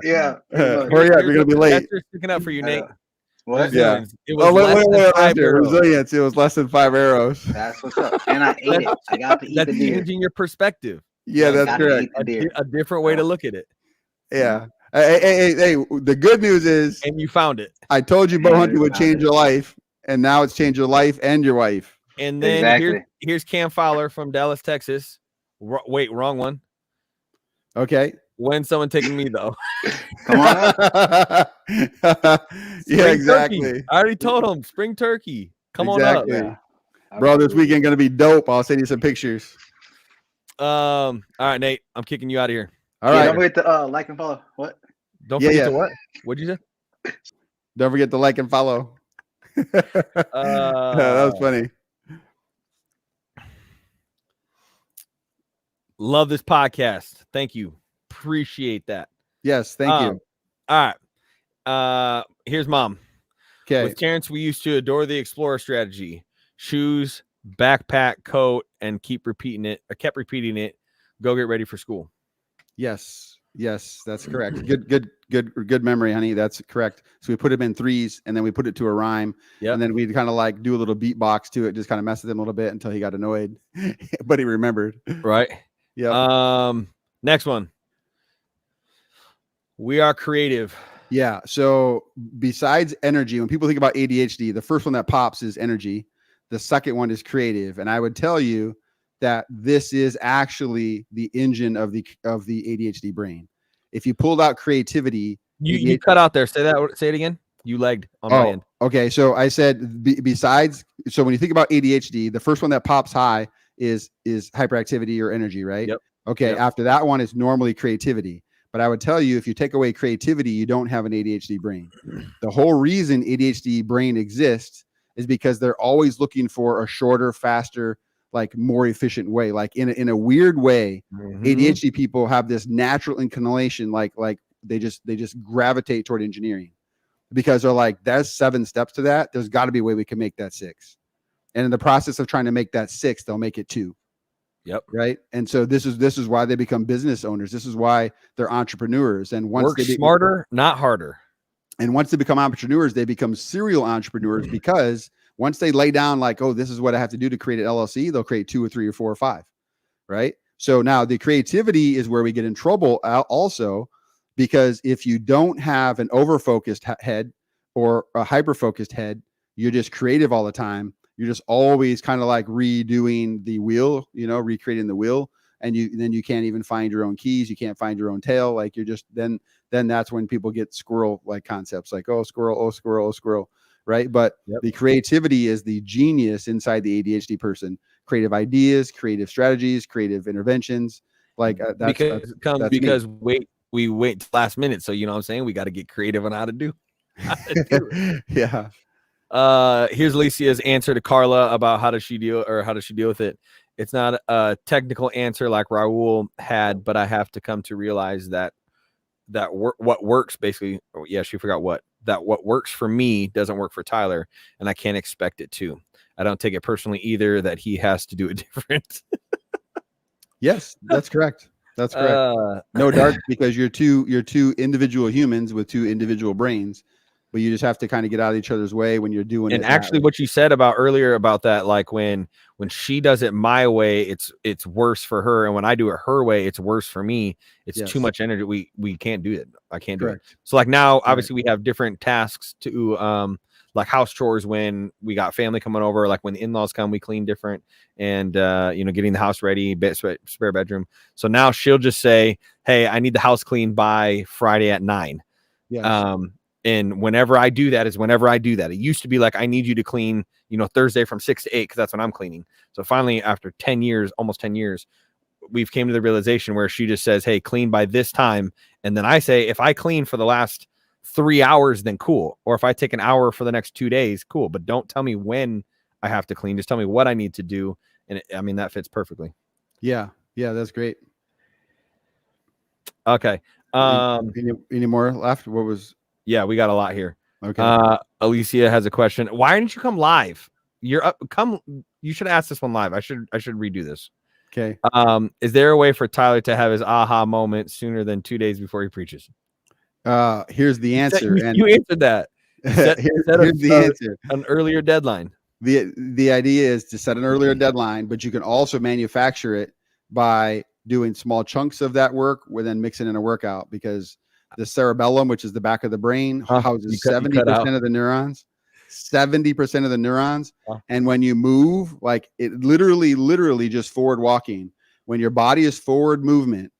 [SPEAKER 4] Yeah.
[SPEAKER 3] Hurry up, you're gonna be late.
[SPEAKER 2] That's just sticking up for you, Nate.
[SPEAKER 4] What?
[SPEAKER 3] Yeah.
[SPEAKER 2] It was wait.
[SPEAKER 3] Resilience. It was less than 5 arrows.
[SPEAKER 4] That's what's up. And I ate it. I got to eat
[SPEAKER 2] that's
[SPEAKER 4] the deer.
[SPEAKER 2] changing your perspective.
[SPEAKER 3] Yeah, that's correct.
[SPEAKER 2] A different way to look at it.
[SPEAKER 3] Yeah. Hey, the good news is,
[SPEAKER 2] and you found it.
[SPEAKER 3] I told you bow hunting would change your life, and now it's changed your life and your wife.
[SPEAKER 2] And then here's Cam Fowler from Dallas, Texas. Wait, wrong one.
[SPEAKER 3] Okay.
[SPEAKER 2] When someone taking me though?
[SPEAKER 4] Come on up.
[SPEAKER 3] Yeah, exactly.
[SPEAKER 2] Turkey. I already told him spring turkey. Come on up,
[SPEAKER 3] yeah. Bro. This weekend gonna be dope. I'll send you some pictures.
[SPEAKER 2] All right, Nate. I'm kicking you out of here.
[SPEAKER 3] All right.
[SPEAKER 4] Don't forget to like and follow. What?
[SPEAKER 2] Don't forget to what? What'd you say?
[SPEAKER 3] Don't forget to like and follow. That was funny.
[SPEAKER 2] Love this podcast. Thank you. Appreciate that.
[SPEAKER 3] Yes, thank you.
[SPEAKER 2] All right. Here's Mom.
[SPEAKER 3] Okay.
[SPEAKER 2] With Terrence, we used to adore the Explorer strategy. Shoes, backpack, coat, and kept repeating it. Go get ready for school.
[SPEAKER 3] Yes, that's correct. Good memory, honey. That's correct. So we put him in threes, and then we put it to a rhyme.
[SPEAKER 2] Yeah.
[SPEAKER 3] And then we'd kind of like do a little beatbox to it, just kind of mess with him a little bit until he got annoyed, but he remembered.
[SPEAKER 2] Right.
[SPEAKER 3] Yeah.
[SPEAKER 2] Next one. We are creative.
[SPEAKER 3] Yeah. So besides energy, when people think about ADHD, the first one that pops is energy. The second one is creative. And I would tell you that this is actually the engine of the ADHD brain. If you pulled out creativity,
[SPEAKER 2] you cut out there. Say it again. You lagged on my end.
[SPEAKER 3] Okay. So I said besides. So when you think about ADHD, the first one that pops high is hyperactivity or energy, right?
[SPEAKER 2] Yep.
[SPEAKER 3] Okay.
[SPEAKER 2] Yep.
[SPEAKER 3] After that one is normally creativity. But I would tell you, if you take away creativity, you don't have an ADHD brain. The whole reason ADHD brain exists is because they're always looking for a shorter, faster, like more efficient way. Like in a weird way, ADHD people have this natural inclination, like they just gravitate toward engineering because they're like, there's 7 steps to that. There's got to be a way we can make that 6. And in the process of trying to make that 6, they'll make it 2.
[SPEAKER 2] Yep.
[SPEAKER 3] Right. And so this is why they become business owners. This is why they're entrepreneurs. And once
[SPEAKER 2] work smarter, not harder.
[SPEAKER 3] And once they become entrepreneurs, they become serial entrepreneurs because once they lay down like, oh, this is what I have to do to create an LLC, they'll create 2 or 3 or 4 or 5. Right. So now the creativity is where we get in trouble also, because if you don't have an over-focused head or a hyper-focused head, you're just creative all the time. You're just always kind of like redoing the wheel, recreating the wheel. And then you can't even find your own keys. You can't find your own tail. Like you're just, then that's when people get squirrel like concepts like, oh, squirrel, oh, squirrel, oh, squirrel. Right. But the creativity is the genius inside the ADHD person. Creative ideas, creative strategies, creative interventions. Like
[SPEAKER 2] because we wait till last minute. So, you know what I'm saying? We got to get creative on how to do it.
[SPEAKER 3] Yeah.
[SPEAKER 2] Here's Alicia's answer to Carla about how does she deal with it. It's not a technical answer like Raul had, but I have to come to realize that what works basically. She forgot what works for me doesn't work for Tyler, and I can't expect it to. I don't take it personally either that he has to do it different.
[SPEAKER 3] Yes, that's correct. That's correct. No doubt, because you're two individual humans with 2 individual brains. but you just have to kind of get out of each other's way when you're doing it.
[SPEAKER 2] And actually what you said about earlier about that, like when she does it my way, it's worse for her. And when I do it her way, it's worse for me. It's too much energy. We can't do it. I can't do it. So like now, obviously we have different tasks to, like house chores when we got family coming over, like when the in-laws come, we clean different and, getting the house ready, spare bedroom. So now she'll just say, hey, I need the house cleaned by Friday at 9. Yes. And whenever I do that is whenever I do that. It used to be like, I need you to clean, Thursday from 6 to 8, because that's when I'm cleaning. So finally, after 10 years, almost 10 years, we've came to the realization where she just says, hey, clean by this time. And then I say, if I clean for the last 3 hours, then cool. Or if I take an hour for the next 2 days, cool. But don't tell me when I have to clean. Just tell me what I need to do. And that fits perfectly.
[SPEAKER 3] Yeah. Yeah. That's great.
[SPEAKER 2] Okay.
[SPEAKER 3] Any more left? What was...
[SPEAKER 2] Yeah, we got a lot here.
[SPEAKER 3] Okay.
[SPEAKER 2] Alicia has a question. Why didn't you come live? You're up. You should ask this one live. I should redo this.
[SPEAKER 3] Okay.
[SPEAKER 2] Is there a way for Tyler to have his aha moment sooner than 2 days before he preaches?
[SPEAKER 3] Here's the answer.
[SPEAKER 2] You answered that.
[SPEAKER 3] Here's the answer.
[SPEAKER 2] An earlier deadline.
[SPEAKER 3] The idea is to set an earlier deadline, but you can also manufacture it by doing small chunks of that work, then mixing in a workout, because the cerebellum, which is the back of the brain, houses 70% of the neurons. 70% of the neurons. And when you move, like it literally just forward walking. When your body is forward movement,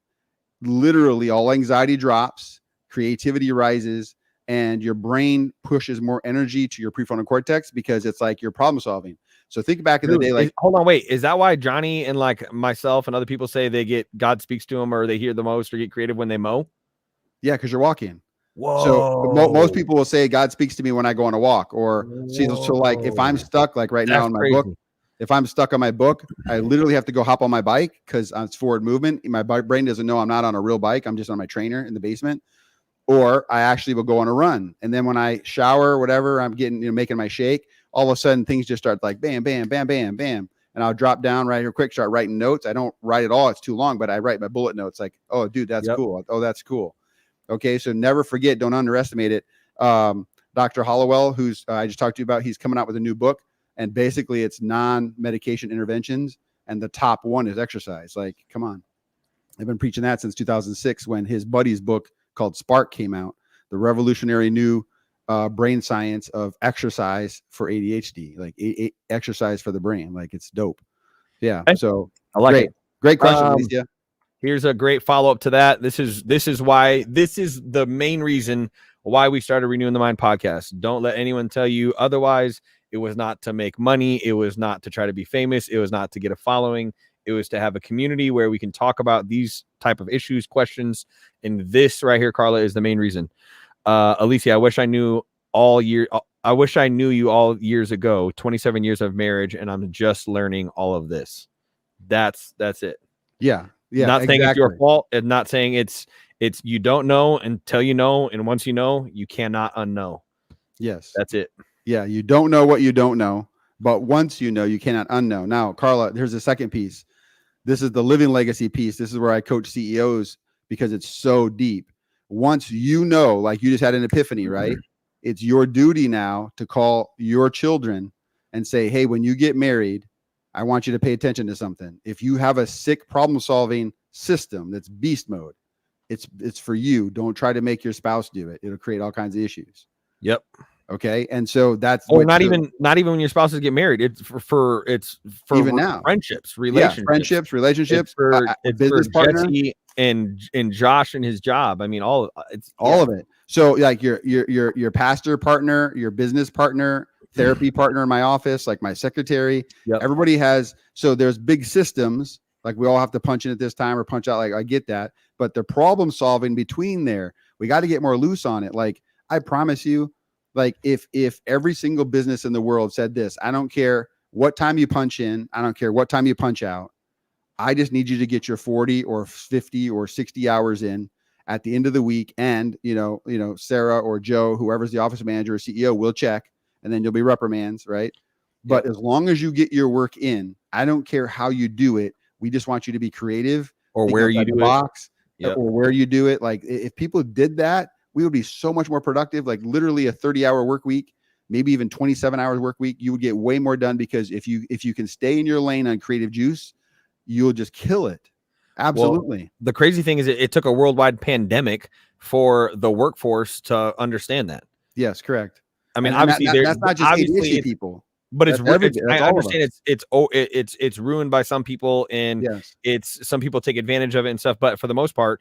[SPEAKER 3] literally all anxiety drops, creativity rises, and your brain pushes more energy to your prefrontal cortex because it's like you're problem solving. So think back in the day, like,
[SPEAKER 2] hold on, wait, is that why Johnny and like myself and other people say they get God speaks to them or they hear the most or get creative when they mow?
[SPEAKER 3] Yeah, because you're walking.
[SPEAKER 2] Whoa.
[SPEAKER 3] So most people will say God speaks to me when I go on a walk, or see. So like if I'm stuck, like right now in my book, if I'm stuck on my book, I literally have to go hop on my bike because it's forward movement. My brain doesn't know I'm not on a real bike. I'm just on my trainer in the basement. Or I actually will go on a run. And then when I shower, whatever, I'm getting, making my shake, all of a sudden things just start like bam, bam, bam, bam, bam. And I'll drop down right here quick, start writing notes. I don't write it all. It's too long, but I write my bullet notes like, oh, dude, that's cool. Oh, that's cool. Okay. So never forget, don't underestimate it. Dr. Hollowell, who's I just talked to you about, he's coming out with a new book, and basically it's non-medication interventions. And the top one is exercise. Like, come on. I've been preaching that since 2006 when his buddy's book called Spark came out, the revolutionary new brain science of exercise for ADHD, like exercise for the brain. Like, it's dope. Yeah. So
[SPEAKER 2] I like it.
[SPEAKER 3] Great question, Alicia.
[SPEAKER 2] Here's a great follow-up to that. This is the main reason why we started Renewing the Mind podcast. Don't let anyone tell you otherwise. It was not to make money. It was not to try to be famous. It was not to get a following. It was to have a community where we can talk about these type of issues, questions. And this right here, Carla, is the main reason. Alicia, I wish I knew you all years ago, 27 years of marriage, and I'm just learning all of this. That's it.
[SPEAKER 3] Yeah. Yeah.
[SPEAKER 2] Not saying it's your fault, and not saying it's you don't know until you know, and once you know, you cannot unknow.
[SPEAKER 3] Yes.
[SPEAKER 2] That's it.
[SPEAKER 3] Yeah. You don't know what you don't know, but once you know, you cannot unknow. Now, Carla, here's the second piece. This is the living legacy piece. This is where I coach CEOs because it's so deep. Once you know, like you just had an epiphany, right? It's your duty now to call your children and say, hey, when you get married, I want you to pay attention to something. If you have a sick problem-solving system that's beast mode, it's for you. Don't try to make your spouse do it. It'll create all kinds of issues.
[SPEAKER 2] Yep.
[SPEAKER 3] Okay. And so that's
[SPEAKER 2] not even when your spouses get married. It's for
[SPEAKER 3] even now
[SPEAKER 2] friendships, relationships,
[SPEAKER 3] relationships.
[SPEAKER 2] It's business partner Jesse and Josh and his job. I mean, all of it.
[SPEAKER 3] So like your pastor partner, your business partner, therapy partner in my office, like my secretary. Yep. Everybody has. So there's big systems. Like we all have to punch in at this time or punch out. Like I get that, but the problem solving between there, we got to get more loose on it. Like I promise you. Like if every single business in the world said this, I don't care what time you punch in, I don't care what time you punch out. I just need you to get your 40 or 50 or 60 hours in at the end of the week. And, Sarah or Joe, whoever's the office manager or CEO will check, and then you'll be reprimands, right? But as long as you get your work in, I don't care how you do it. We just want you to be creative
[SPEAKER 2] or where you do
[SPEAKER 3] box or where you do it. Like if people did that, we would be so much more productive. Like literally a 30-hour work week, maybe even 27 hours work week. You would get way more done because if you can stay in your lane on creative juice, you'll just kill it. Absolutely.
[SPEAKER 2] Well, the crazy thing is it took a worldwide pandemic for the workforce to understand that.
[SPEAKER 3] Yes, correct.
[SPEAKER 2] I mean,
[SPEAKER 3] And
[SPEAKER 2] obviously,
[SPEAKER 3] that's not just ADHD people,
[SPEAKER 2] but
[SPEAKER 3] that's
[SPEAKER 2] I
[SPEAKER 3] all of
[SPEAKER 2] understand it's ruined by some people, and
[SPEAKER 3] yes,
[SPEAKER 2] it's some people take advantage of it and stuff. But for the most part,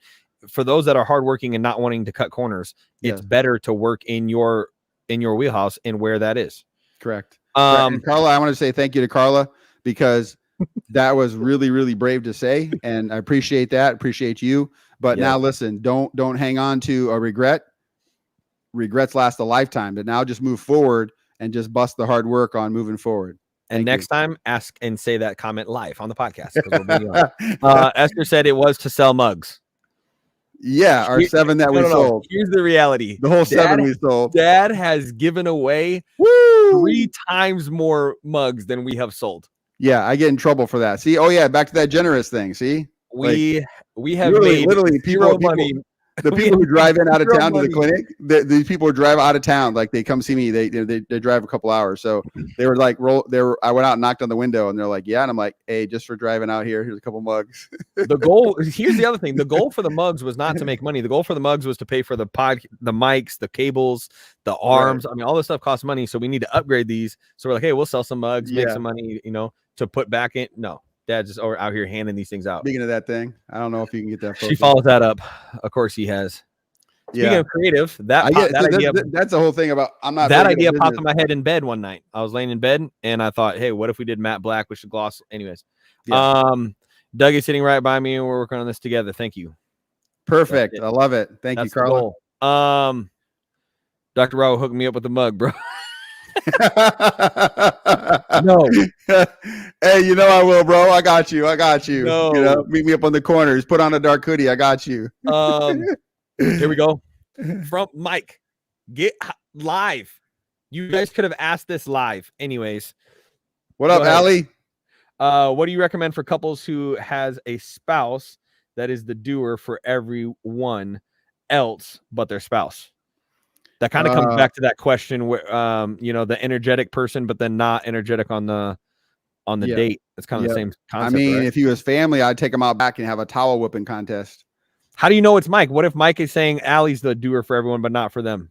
[SPEAKER 2] for those that are hardworking and not wanting to cut corners, it's better to work in your wheelhouse and where that is.
[SPEAKER 3] Correct. And Carla, I want to say thank you to Carla because that was really, really brave to say, and I appreciate that. Appreciate you. But now listen, don't hang on to a regret. Regrets last a lifetime, but now just move forward and just bust the hard work on moving forward.
[SPEAKER 2] And next time, ask and say that comment live on the podcast. We'll Esther said it was to sell mugs.
[SPEAKER 3] Yeah, our 7 that we sold.
[SPEAKER 2] Here's the reality.
[SPEAKER 3] The whole 7 we sold.
[SPEAKER 2] Dad has given away 3 times more mugs than we have sold.
[SPEAKER 3] Yeah, I get in trouble for that. See, back to that generous thing. See,
[SPEAKER 2] we have
[SPEAKER 3] literally people
[SPEAKER 2] money.
[SPEAKER 3] The people who drive in out of town to the clinic, the people who drive out of town, like they come see me, they drive a couple hours. So they were like, I went out and knocked on the window and they're like, yeah. And I'm like, hey, just for driving out here, here's a couple mugs.
[SPEAKER 2] The goal, here's the other thing. The goal for the mugs was not to make money. The goal for the mugs was to pay for the mics, the cables, the arms. Right. I mean, all this stuff costs money. So we need to upgrade these. So we're like, hey, we'll sell some mugs, make some money, to put back in. No. Dad's just out here handing these things out.
[SPEAKER 3] Speaking of that thing, I don't know if you can get that.
[SPEAKER 2] She follows that up. Of course, he has. Speaking of creative,
[SPEAKER 3] that's the whole thing about. I'm not.
[SPEAKER 2] That idea popped in my head in bed one night. I was laying in bed and I thought, hey, what if we did matte black? We should gloss. Anyways, Doug is sitting right by me and we're working on this together. Thank you.
[SPEAKER 3] Perfect. I love it. Thank you, Carla.
[SPEAKER 2] Dr. Raul hooked me up with the mug, bro. No.
[SPEAKER 3] Hey, I will, bro. I got you.
[SPEAKER 2] No.
[SPEAKER 3] Meet me up on the corners. Put on a dark hoodie. I got you.
[SPEAKER 2] Here we go. From Mike. Get live. You guys could have asked this live. Anyways.
[SPEAKER 3] What up, Allie?
[SPEAKER 2] What do you recommend for couples who has a spouse that is the doer for everyone else but their spouse? That kind of comes back to that question where, the energetic person, but then not energetic on the date. It's kind of the same concept.
[SPEAKER 3] I mean, if he was family, I'd take him out back and have a towel whipping contest.
[SPEAKER 2] How do you know it's Mike? What if Mike is saying Allie's the doer for everyone, but not for them?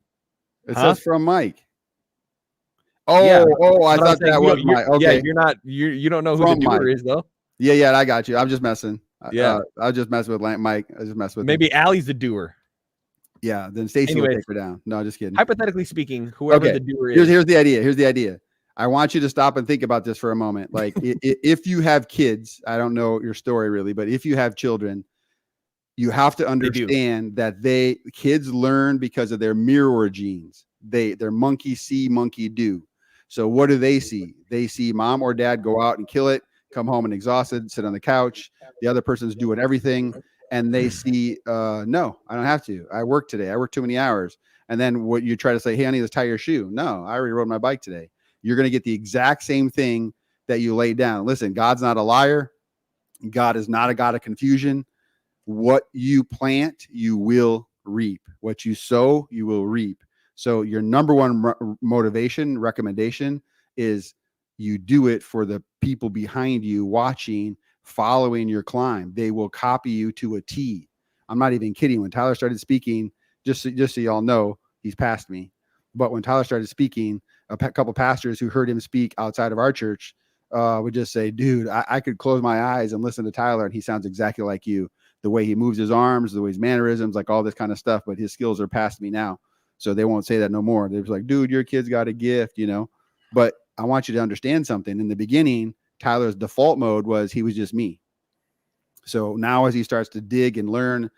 [SPEAKER 3] It says from Mike. I thought that was Mike. Okay.
[SPEAKER 2] Yeah, you don't know who the doer is though.
[SPEAKER 3] Yeah, I got you. I'm just messing. I was just messing with Mike. I just messing with
[SPEAKER 2] maybe Allie's the doer.
[SPEAKER 3] Yeah, then Stacy will take her down. No, just kidding.
[SPEAKER 2] Hypothetically speaking, whoever the doer is.
[SPEAKER 3] Here's the idea. I want you to stop and think about this for a moment. Like if you have kids, I don't know your story really, but if you have children, you have to understand that kids learn because of their mirror genes. They're monkey see, monkey do. So what do they see? They see mom or dad go out and kill it, come home and exhausted, sit on the couch. The other person's doing everything. And they see, no, I don't have to. I work today. I work too many hours. And then what you try to say, hey, honey, let's tie your shoe. No, I already rode my bike today. You're going to get the exact same thing that you laid down. Listen, God's not a liar. God is not a God of confusion. What you plant, you will reap. What you sow, you will reap. So your number one recommendation is you do it for the people behind you watching, following your climb. They will copy you to a T. I'm not even kidding. When Tyler started speaking, just so y'all know, he's past me. But when Tyler started speaking, a couple pastors who heard him speak outside of our church would just say, dude, I could close my eyes and listen to Tyler and he sounds exactly like you. The way he moves his arms, the way his mannerisms, like all this kind of stuff. But his skills are past me now. So they won't say that no more. They're just like, dude, your kid's got a gift, But I want you to understand something. In the beginning, Tyler's default mode was he was just me. So now as he starts to dig and learn,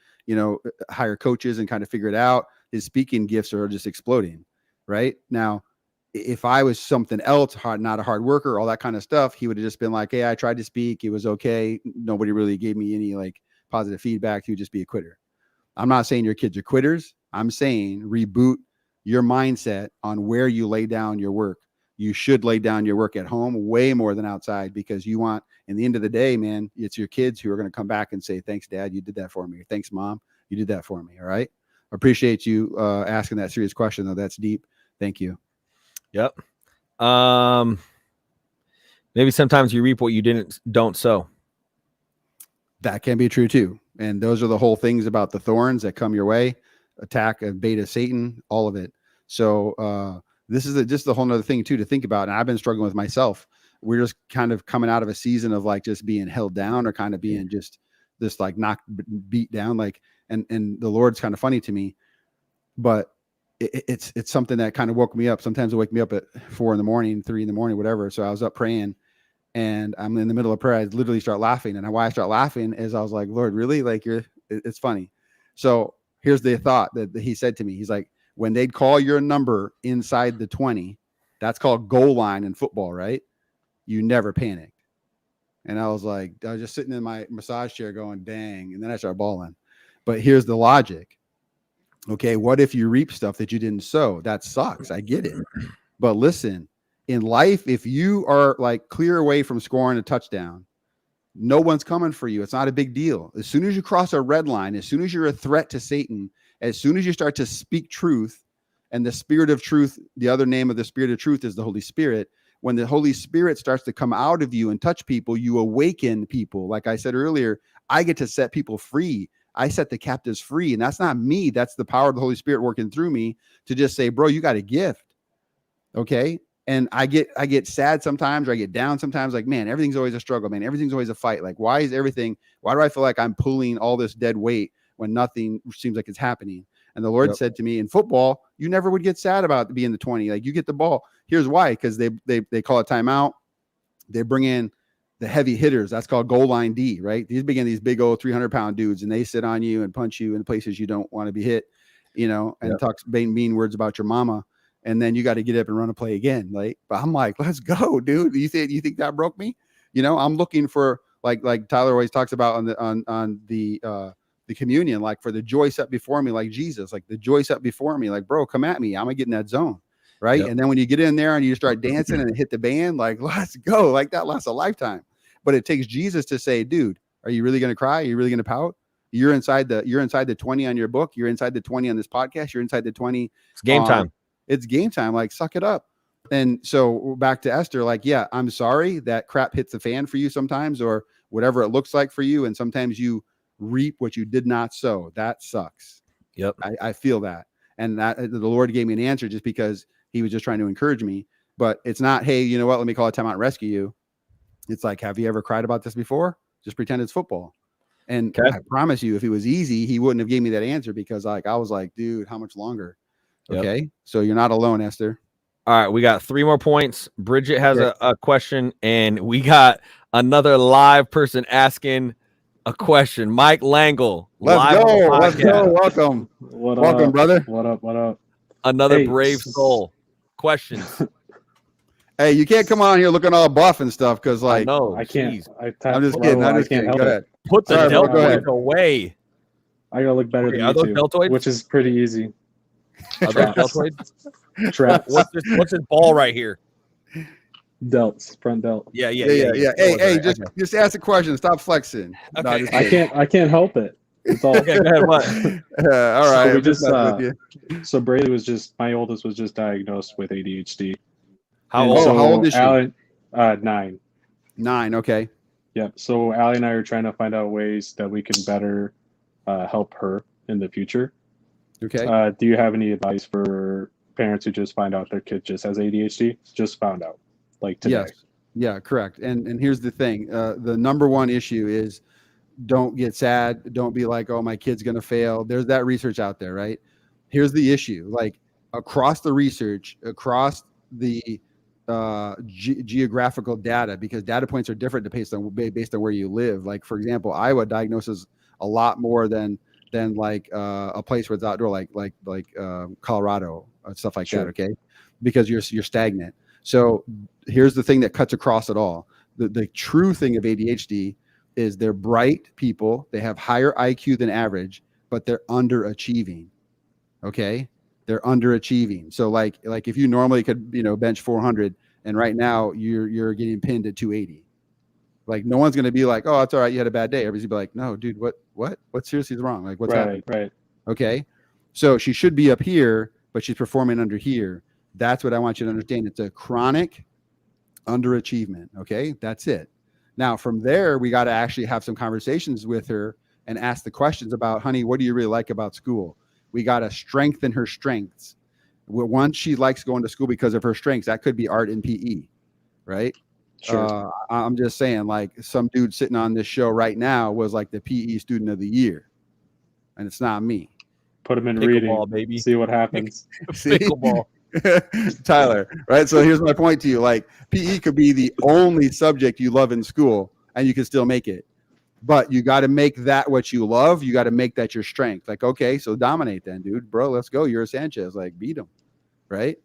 [SPEAKER 3] hire coaches and kind of figure it out, his speaking gifts are just exploding. Right now, if I was something else, not a hard worker, all that kind of stuff, he would have just been like, hey, I tried to speak. It was okay. Nobody really gave me any positive feedback. He would just be a quitter. I'm not saying your kids are quitters. I'm saying reboot your mindset on where you lay down your work. You should lay down your work at home way more than outside because you want, in the end of the day, man, it's your kids who are going to come back and say, thanks, Dad, you did that for me. Or, thanks, Mom, you did that for me. All right. appreciate you asking that serious question, though. That's deep. Thank you.
[SPEAKER 2] Yep. Maybe sometimes you reap what you don't sow.
[SPEAKER 3] That can be true too. And those are the whole things about the thorns that come your way, attack and bait of Satan, all of it. So this is just a whole nother thing too to think about. And I've been struggling with myself. We're just kind of coming out of a season of like just being held down or kind of being just like knocked, beat down. Like, and the Lord's kind of funny to me, but it's something that kind of woke me up. Sometimes it wake me up at 4 a.m, 3 a.m, whatever. So I was up praying. And I'm in the middle of prayer. I literally start laughing. And why I start laughing is I was like, Lord, really? Like it's funny. So here's the thought that he said to me. He's like, when they'd call your number inside the 20, that's called goal line in football, right? You never panicked. And I was just sitting in my massage chair going, dang. And then I started bawling. But here's the logic. Okay. What if you reap stuff that you didn't sow? That sucks. I get it. But listen, in life, if you are like clear away from scoring a touchdown, no one's coming for you. It's not a big deal. As soon as you cross a red line, as soon as you're a threat to Satan, as soon as you start to speak truth, and the spirit of truth, the other name of the spirit of truth is the Holy Spirit. When the Holy Spirit starts to come out of you and touch people, you awaken people. Like I said earlier, I get to set people free. I set the captives free. And that's not me. That's the power of the Holy Spirit working through me to just say, bro, you got a gift. Okay. And I get sad sometimes, or I get down sometimes, like, man, everything's always a struggle, man. Everything's always a fight. Like, why do I feel like I'm pulling all this dead weight when nothing seems like it's happening? And the Lord said to me, in football, you never would get sad about being the 20. Like, you get the ball. Here's why. Because they call a timeout. They bring in the heavy hitters. That's called goal line D, right? These big old 300-pound dudes, and they sit on you and punch you in places you don't want to be hit, and talk mean words about your mama. And then you got to get up and run a play again. Like, but I'm like, let's go, dude. You think that broke me? I'm looking for like Tyler always talks about on the communion, like for the joy set before me, like Jesus, like the joy set before me, like, bro, come at me. I'm gonna get in that zone. Right. Yep. And then when you get in there and you start dancing and hit the band, like, let's go. Like, that lasts a lifetime. But it takes Jesus to say, dude, are you really going to cry? Are you really going to pout? You're inside the 20 on your book. You're inside the 20 on this podcast. You're inside the 20.
[SPEAKER 2] It's game time.
[SPEAKER 3] It's game time. Like, suck it up. And so back to Esther, like, yeah, I'm sorry that crap hits the fan for you sometimes, or whatever it looks like for you. And sometimes you reap what you did not sow. That sucks.
[SPEAKER 2] Yep.
[SPEAKER 3] I feel that. And that the Lord gave me an answer just because he was just trying to encourage me. But it's not, hey, you know what? Let me call a timeout and rescue you. It's like, have you ever cried about this before? Just pretend it's football. And I promise you, if it was easy, he wouldn't have gave me that answer, because I was like, dude, how much longer? Okay. Yep. So you're not alone, Esther.
[SPEAKER 2] All right. We got 3 more points. Bridget has a question, and we got another live person asking a question. Mike Langle.
[SPEAKER 3] Let's go. Welcome. Welcome, brother.
[SPEAKER 5] What up?
[SPEAKER 2] Another brave soul. Questions.
[SPEAKER 3] Hey, you can't come on here looking all buff and stuff, because like,
[SPEAKER 5] no, I can't.
[SPEAKER 3] I'm just kidding. Go ahead.
[SPEAKER 2] Put the deltoids away.
[SPEAKER 5] I gotta look better than you two, deltoids? Which is pretty easy.
[SPEAKER 2] Are those deltoids?
[SPEAKER 5] Traps.
[SPEAKER 2] What's this ball right here?
[SPEAKER 5] Delts, front delt.
[SPEAKER 2] Yeah.
[SPEAKER 3] Hey, just ask a question. Stop flexing.
[SPEAKER 5] Okay. No, I can't help it. It's all
[SPEAKER 2] okay. Go ahead. What?
[SPEAKER 3] All right.
[SPEAKER 5] So Brady my oldest was just diagnosed with ADHD.
[SPEAKER 3] How old is she?
[SPEAKER 5] Allie, 9.
[SPEAKER 3] 9. Okay.
[SPEAKER 5] Yep. So Allie and I are trying to find out ways that we can better help her in the future.
[SPEAKER 3] Okay.
[SPEAKER 5] Do you have any advice for parents who just find out their kid just has ADHD? Just found out, like today.
[SPEAKER 3] Yes. Yeah, correct. And here's the thing. The number one issue is, don't get sad. Don't be like, oh, my kid's going to fail. There's that research out there, right? Here's the issue. Like, across the research, across the geographical data, because data points are different based on where you live. Like, for example, Iowa diagnoses a lot more than like a place where it's outdoor, like Colorado, stuff like that. Okay, because you're stagnant. So here's the thing that cuts across it all. The true thing of ADHD is they're bright people. They have higher IQ than average, but they're underachieving. Okay, they're underachieving. So like if you normally could bench 400, and right now you're getting pinned at 280. Like, no one's going to be like, oh, it's all right, you had a bad day. Everybody's going to be like, no, dude, what seriously is wrong? Like, what's happening?
[SPEAKER 5] Right.
[SPEAKER 3] Okay. So she should be up here, but she's performing under here. That's what I want you to understand. It's a chronic underachievement. Okay. That's it. Now, from there, we got to actually have some conversations with her and ask the questions about, honey, what do you really like about school? We got to strengthen her strengths. Once she likes going to school because of her strengths, that could be art and PE, right?
[SPEAKER 5] Sure.
[SPEAKER 3] I'm just saying, like, some dude sitting on this show right now was like the PE student of the year, and it's not me.
[SPEAKER 5] Put him in reading,
[SPEAKER 2] baby.
[SPEAKER 5] See what happens.
[SPEAKER 2] Pickleball.
[SPEAKER 3] Tyler, right? So here's my point to you. Like, PE could be the only subject you love in school, and you can still make it. But you got to make that what you love. You got to make that your strength. Like, okay, so dominate then, dude. Bro, let's go. You're a Sanchez. Like, beat him, right?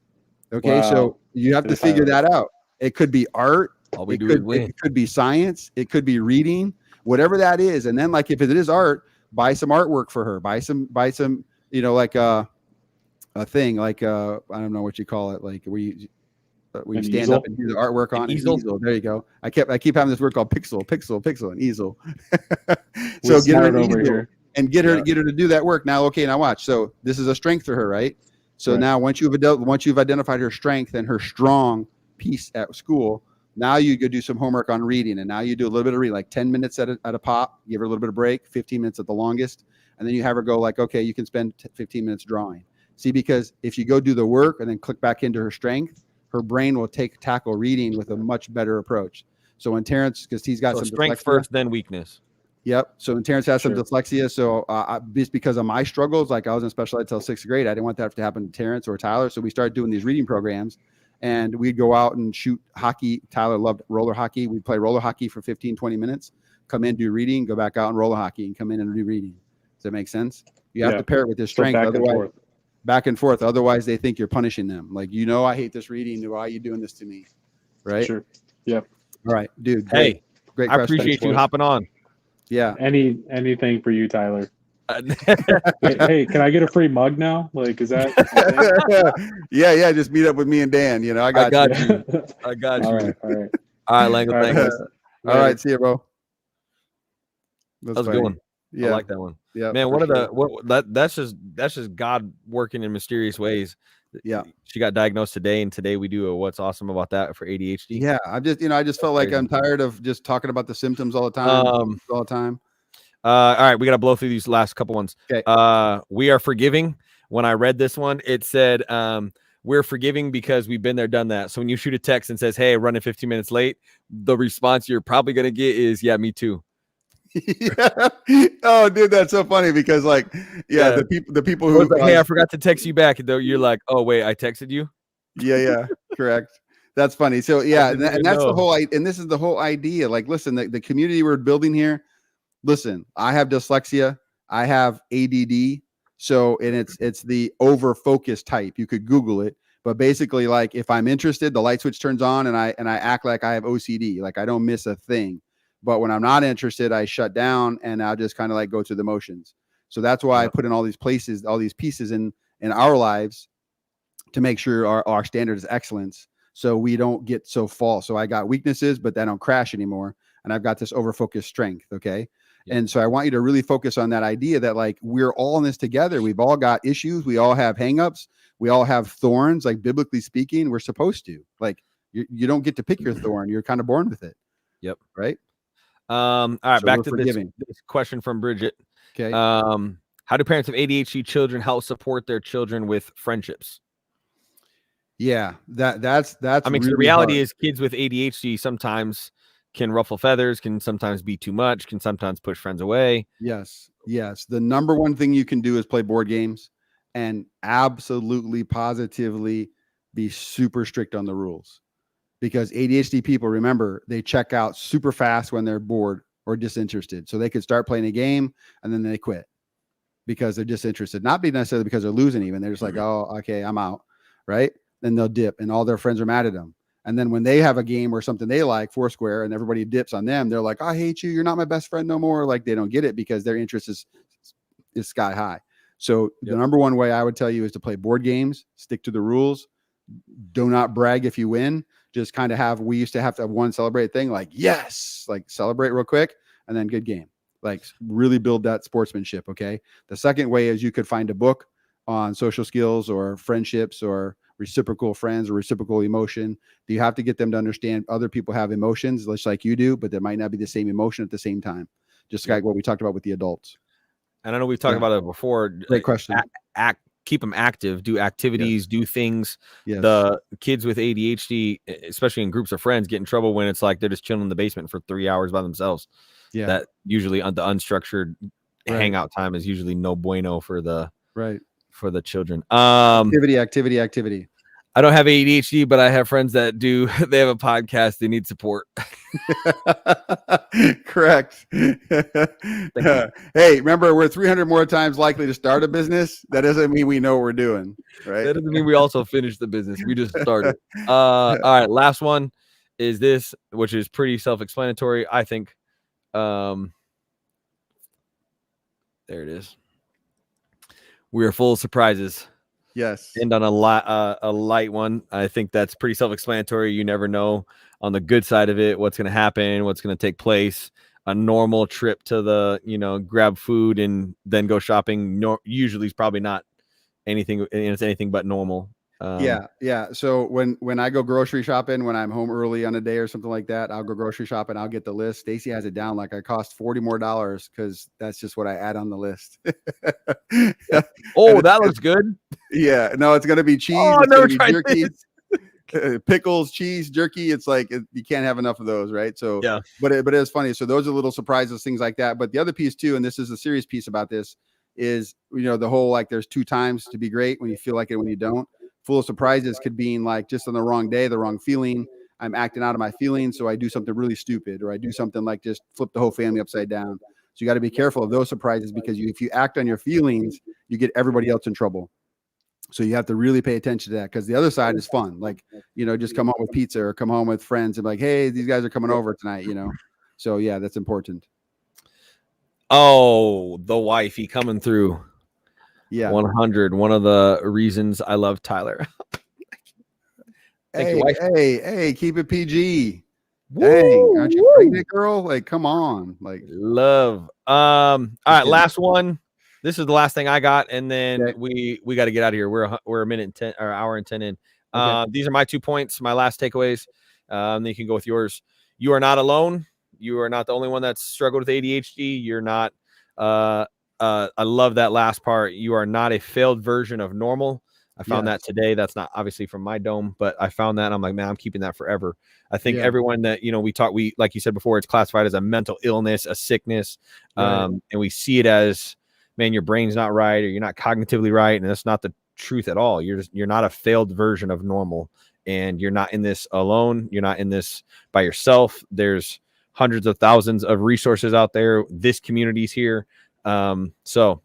[SPEAKER 3] Okay,
[SPEAKER 5] Wow.
[SPEAKER 3] so you have to figure that out. It could be art.
[SPEAKER 2] All we do is win.
[SPEAKER 3] It could be science. It could be reading, whatever that is. And then, like, if it is art, buy some artwork for her. Buy some, like a thing, like I don't know what you call it, like where you stand
[SPEAKER 5] easel?
[SPEAKER 3] up and do the artwork on
[SPEAKER 2] easel?
[SPEAKER 3] easel. There you go. I keep having this word called pixel, and easel.
[SPEAKER 5] So
[SPEAKER 3] get her an
[SPEAKER 5] over
[SPEAKER 3] easel
[SPEAKER 5] here.
[SPEAKER 3] and get her to do that work. Now, okay, now watch. So this is a strength for her, right? So now once you've identified her strength and her strong piece at school, now you go do some homework on reading, and now you do a little bit of reading, like 10 minutes at a pop. Give her a little bit of break, 15 minutes at the longest, and then you have her go like, okay, you can spend 15 minutes drawing. See, because if you go do the work and then click back into her strength, her brain will tackle reading with a much better approach. So when Terrence, because he's got some
[SPEAKER 2] strength
[SPEAKER 3] dyslexia,
[SPEAKER 2] first, then weakness.
[SPEAKER 3] Yep. So when Terrence has some dyslexia, so just because of my struggles, like I was in special ed till 6th grade, I didn't want that to happen to Terrence or Tyler. So we started doing these reading programs, and we'd go out and shoot hockey. Tyler loved roller hockey. We'd play roller hockey for 15, 20 minutes, come in, do reading, go back out and roller hockey, and come in and do reading. Does that make sense? You have to pair it with this strength. Back and forth. Otherwise, they think you're punishing them. Like, I hate this reading. Why are you doing this to me? Right?
[SPEAKER 5] Sure. Yep.
[SPEAKER 3] All right, dude.
[SPEAKER 2] Great
[SPEAKER 3] I
[SPEAKER 2] appreciate you hopping on.
[SPEAKER 3] Yeah.
[SPEAKER 5] Anything for you, Tyler. Hey, can I get a free mug now? Like, is that?
[SPEAKER 3] yeah. Just meet up with me and Dan. I got
[SPEAKER 2] you. I got you.
[SPEAKER 5] All right.
[SPEAKER 2] All right, Lango. Thanks.
[SPEAKER 3] All right. See you, bro.
[SPEAKER 2] That was a good one. Yeah, I like that one. Yeah, man. That's just God working in mysterious ways.
[SPEAKER 3] Yeah,
[SPEAKER 2] she got diagnosed today, and today we do a what's awesome about that for ADHD.
[SPEAKER 3] Yeah, I just felt like I'm tired of just talking about the symptoms all the time. All
[SPEAKER 2] right, we got to blow through these last couple ones.
[SPEAKER 3] Okay.
[SPEAKER 2] We are forgiving. When I read this one, it said we're forgiving because we've been there, done that. So when you shoot a text and says, "Hey, running 15 minutes late," the response you're probably gonna get is, "Yeah, me too."
[SPEAKER 3] Yeah. Oh, dude, that's so funny because, like, the people who
[SPEAKER 2] like, hey, I forgot to text you back, though, you're like, oh wait, I texted you.
[SPEAKER 3] Yeah, correct. That's funny. So and that's the whole, and this is the whole idea. Like, listen, the community we're building here. Listen, I have dyslexia. I have ADD. So, and it's the over focus type. You could Google it, but basically, like, if I'm interested, the light switch turns on, and I act like I have OCD. Like, I don't miss a thing. But when I'm not interested, I shut down and I'll just kind of like go through the motions. So that's why I put in all these pieces in our lives to make sure our standard is excellence. So we don't get so false. So I got weaknesses, but I don't crash anymore. And I've got this over-focused strength. Okay. Yeah. And so I want you to really focus on that idea that, like, we're all in this together. We've all got issues. We all have hangups. We all have thorns. Like, biblically speaking, we're supposed to. Like, you don't get to pick your thorn. You're kind of born with it.
[SPEAKER 2] Yep.
[SPEAKER 3] Right.
[SPEAKER 2] All right, so back to this question from Bridget.
[SPEAKER 3] Okay.
[SPEAKER 2] How do parents of ADHD children help support their children with friendships?
[SPEAKER 3] Yeah, that's.
[SPEAKER 2] I mean, really the reality is kids with ADHD sometimes can ruffle feathers, can sometimes be too much, can sometimes push friends away.
[SPEAKER 3] Yes. The number one thing you can do is play board games and absolutely positively be super strict on the rules. Because ADHD people, remember, they check out super fast when they're bored or disinterested. So they could start playing a game and then they quit because they're disinterested. Not necessarily because they're losing even. They're just like, oh, okay, I'm out, right? Then they'll dip and all their friends are mad at them. And then when they have a game or something they like, Foursquare, and everybody dips on them, they're like, I hate you. You're not my best friend no more. Like, they don't get it because their interest is sky high. So the number one way I would tell you is to play board games, stick to the rules. Do not brag if you win. Just kind of we used to have one celebrate thing, like, yes, like celebrate real quick and then good game. Like, really build that sportsmanship. Okay. The second way is you could find a book on social skills or friendships or reciprocal friends or reciprocal emotion. You have to get them to understand other people have emotions just like you do, but there might not be the same emotion at the same time. Just like what we talked about with the adults.
[SPEAKER 2] And I know we've talked about it before.
[SPEAKER 3] Great question.
[SPEAKER 2] Keep them active, do activities, do things.
[SPEAKER 3] Yes.
[SPEAKER 2] The kids with ADHD, especially in groups of friends, get in trouble when it's like they're just chilling in the basement for 3 hours by themselves.
[SPEAKER 3] Yeah.
[SPEAKER 2] That usually on the unstructured hangout time is usually no bueno for the children.
[SPEAKER 3] Activity.
[SPEAKER 2] I don't have ADHD, but I have friends that do. They have a podcast. They need support.
[SPEAKER 3] Correct. Hey, remember, we're 300 more times likely to start a business. That doesn't mean we know what we're doing, right?
[SPEAKER 2] That doesn't mean we also finished the business. We just started. All right, last one is this, which is pretty self-explanatory, I think. There it is. We are full of surprises.
[SPEAKER 3] Yes.
[SPEAKER 2] End on a light one. I think that's pretty self-explanatory. You never know on the good side of it what's going to happen, what's going to take place. A normal trip to the, grab food and then go shopping usually is probably not anything. It's anything but normal.
[SPEAKER 3] Yeah. So when I go grocery shopping, when I'm home early on a day or something like that, I'll go grocery shopping. I'll get the list. Stacy has it down like I cost $40 more because that's just what I add on the list.
[SPEAKER 2] Oh, that looks good.
[SPEAKER 3] Yeah, no, it's gonna be cheese.
[SPEAKER 2] Oh,
[SPEAKER 3] it's
[SPEAKER 2] never
[SPEAKER 3] gonna be
[SPEAKER 2] tried
[SPEAKER 3] jerky,
[SPEAKER 2] this.
[SPEAKER 3] Pickles, cheese, jerky. It's like you can't have enough of those, right? So
[SPEAKER 2] yeah,
[SPEAKER 3] but it's funny. So those are little surprises, things like that. But the other piece too, and this is the serious piece about this, is the whole like there's 2 times to be great, when you feel like it, when you don't. Full of surprises could mean like just on the wrong day, the wrong feeling. I'm acting out of my feelings, so I do something really stupid, or I do something like just flip the whole family upside down. So you got to be careful of those surprises, because if you act on your feelings, you get everybody else in trouble. So you have to really pay attention to that, because the other side is fun. Like, just come home with pizza or come home with friends and be like, hey, these guys are coming over tonight, So yeah, that's important.
[SPEAKER 2] Oh, the wifey coming through.
[SPEAKER 3] Yeah.
[SPEAKER 2] 100. One of the reasons I love Tyler.
[SPEAKER 3] Hey, keep it PG. Dang, aren't you pregnant, girl? Like, come on. Like,
[SPEAKER 2] love. All right, last one. This is the last thing I got, and then we got to get out of here. We're a minute and 10 or hour and 10 in. These are my 2 points, my last takeaways. Then you can go with yours. You are not alone. You are not the only one that's struggled with ADHD. You're not. I love that last part. You are not a failed version of normal. I found that today. That's not obviously from my dome, but I found that and I'm like, man, I'm keeping that forever. I think everyone that, we like you said before, it's classified as a mental illness, a sickness. And we see it as, man, your brain's not right, or you're not cognitively right. And that's not the truth at all. You're not a failed version of normal, and you're not in this alone. You're not in this by yourself. There's hundreds of thousands of resources out there. This community's here. So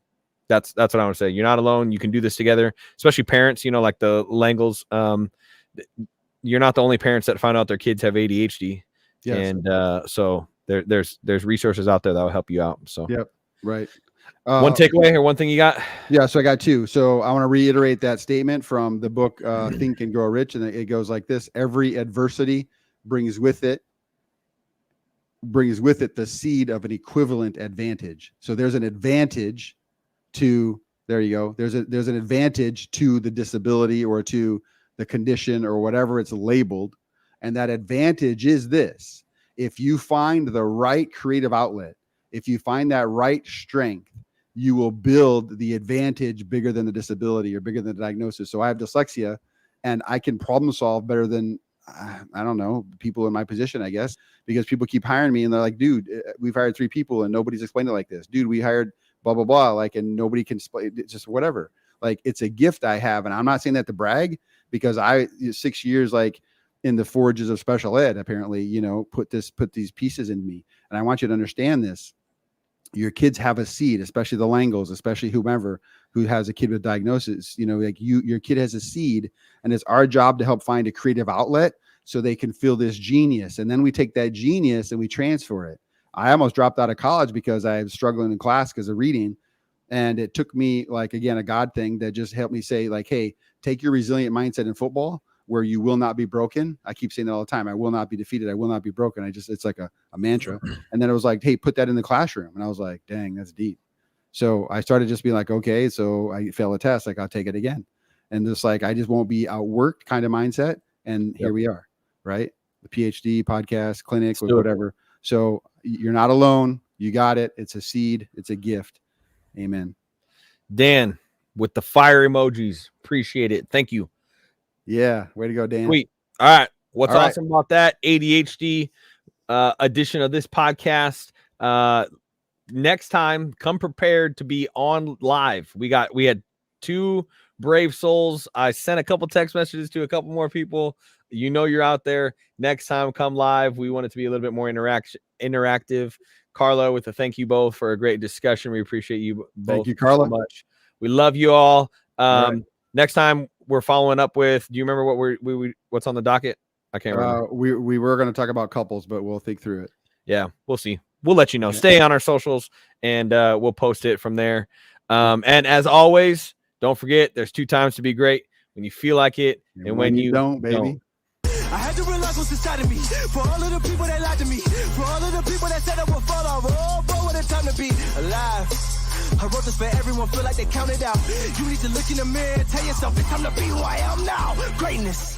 [SPEAKER 2] that's what I want to say. You're not alone. You can do this together, especially parents, like the Langles. You're not the only parents that find out their kids have ADHD. Yes. And so there's resources out there that will help you out. So
[SPEAKER 3] right.
[SPEAKER 2] One takeaway or one thing you got?
[SPEAKER 3] Yeah, so I got 2. So I want to reiterate that statement from the book Think and Grow Rich, and it goes like this: every adversity brings with it the seed of an equivalent advantage. So there's an advantage to, there you go. There's an advantage to the disability or to the condition or whatever it's labeled. And that advantage is this: if you find the right creative outlet, if you find that right strength, you will build the advantage bigger than the disability or bigger than the diagnosis. So I have dyslexia, and I can problem solve better than, I don't know, people in my position, I guess, because people keep hiring me and they're like, dude, we've hired 3 people and nobody's explained it like this. Dude, we hired blah, blah, blah. Like, and nobody can explain it, just whatever. Like, it's a gift I have. And I'm not saying that to brag, because 6 years, like in the forges of special ed, apparently, put these pieces in me. And I want you to understand this. Your kids have a seed, especially the Langles, especially whomever who has a kid with diagnosis, like your kid has a seed, and it's our job to help find a creative outlet so they can feel this genius. And then we take that genius and we transfer it. I almost dropped out of college because I was struggling in class because of reading. And it took me, like, again, a God thing that just helped me say, like, hey, take your resilient mindset in football, where you will not be broken. I keep saying that all the time. I will not be defeated. I will not be broken. It's like a mantra. And then it was like, hey, put that in the classroom. And I was like, dang, that's deep. So I started just being like, okay, so I fail a test, like I'll take it again. And just like, I just won't be outworked kind of mindset. And here we are, right? The PhD podcast, clinic, or whatever. So you're not alone. You got it. It's a seed. It's a gift. Amen.
[SPEAKER 2] Dan with the fire emojis. Appreciate it. Thank you.
[SPEAKER 3] Yeah. Way to go, Dan.
[SPEAKER 2] Sweet. All right. What's awesome about that ADHD edition of this podcast? Next time, come prepared to be on live. We had 2 brave souls. I sent a couple text messages to a couple more people. You know you're out there. Next time, come live. We want it to be a little bit more interactive. Carla, with a thank you both for a great discussion. We appreciate you both.
[SPEAKER 3] Thank you, Carla.
[SPEAKER 2] So much. We love you all. Next time we're following up with. Do you remember what what's on the docket? I can't remember.
[SPEAKER 3] We were going to talk about couples, but we'll think through it.
[SPEAKER 2] Yeah, we'll see. We'll let you know. Stay on our socials, and we'll post it from there. And as always, don't forget, there's 2 times to be great: when you feel like it, and when you
[SPEAKER 3] don't, baby.
[SPEAKER 1] I had to realize what's inside of me. For all of the people that lied to me. For all of the people that said I would fall off. Oh, boy, what a time to be alive. I wrote this for everyone, feel like they counted out. You need to look in the mirror and tell yourself it's time to be who I am now. Greatness.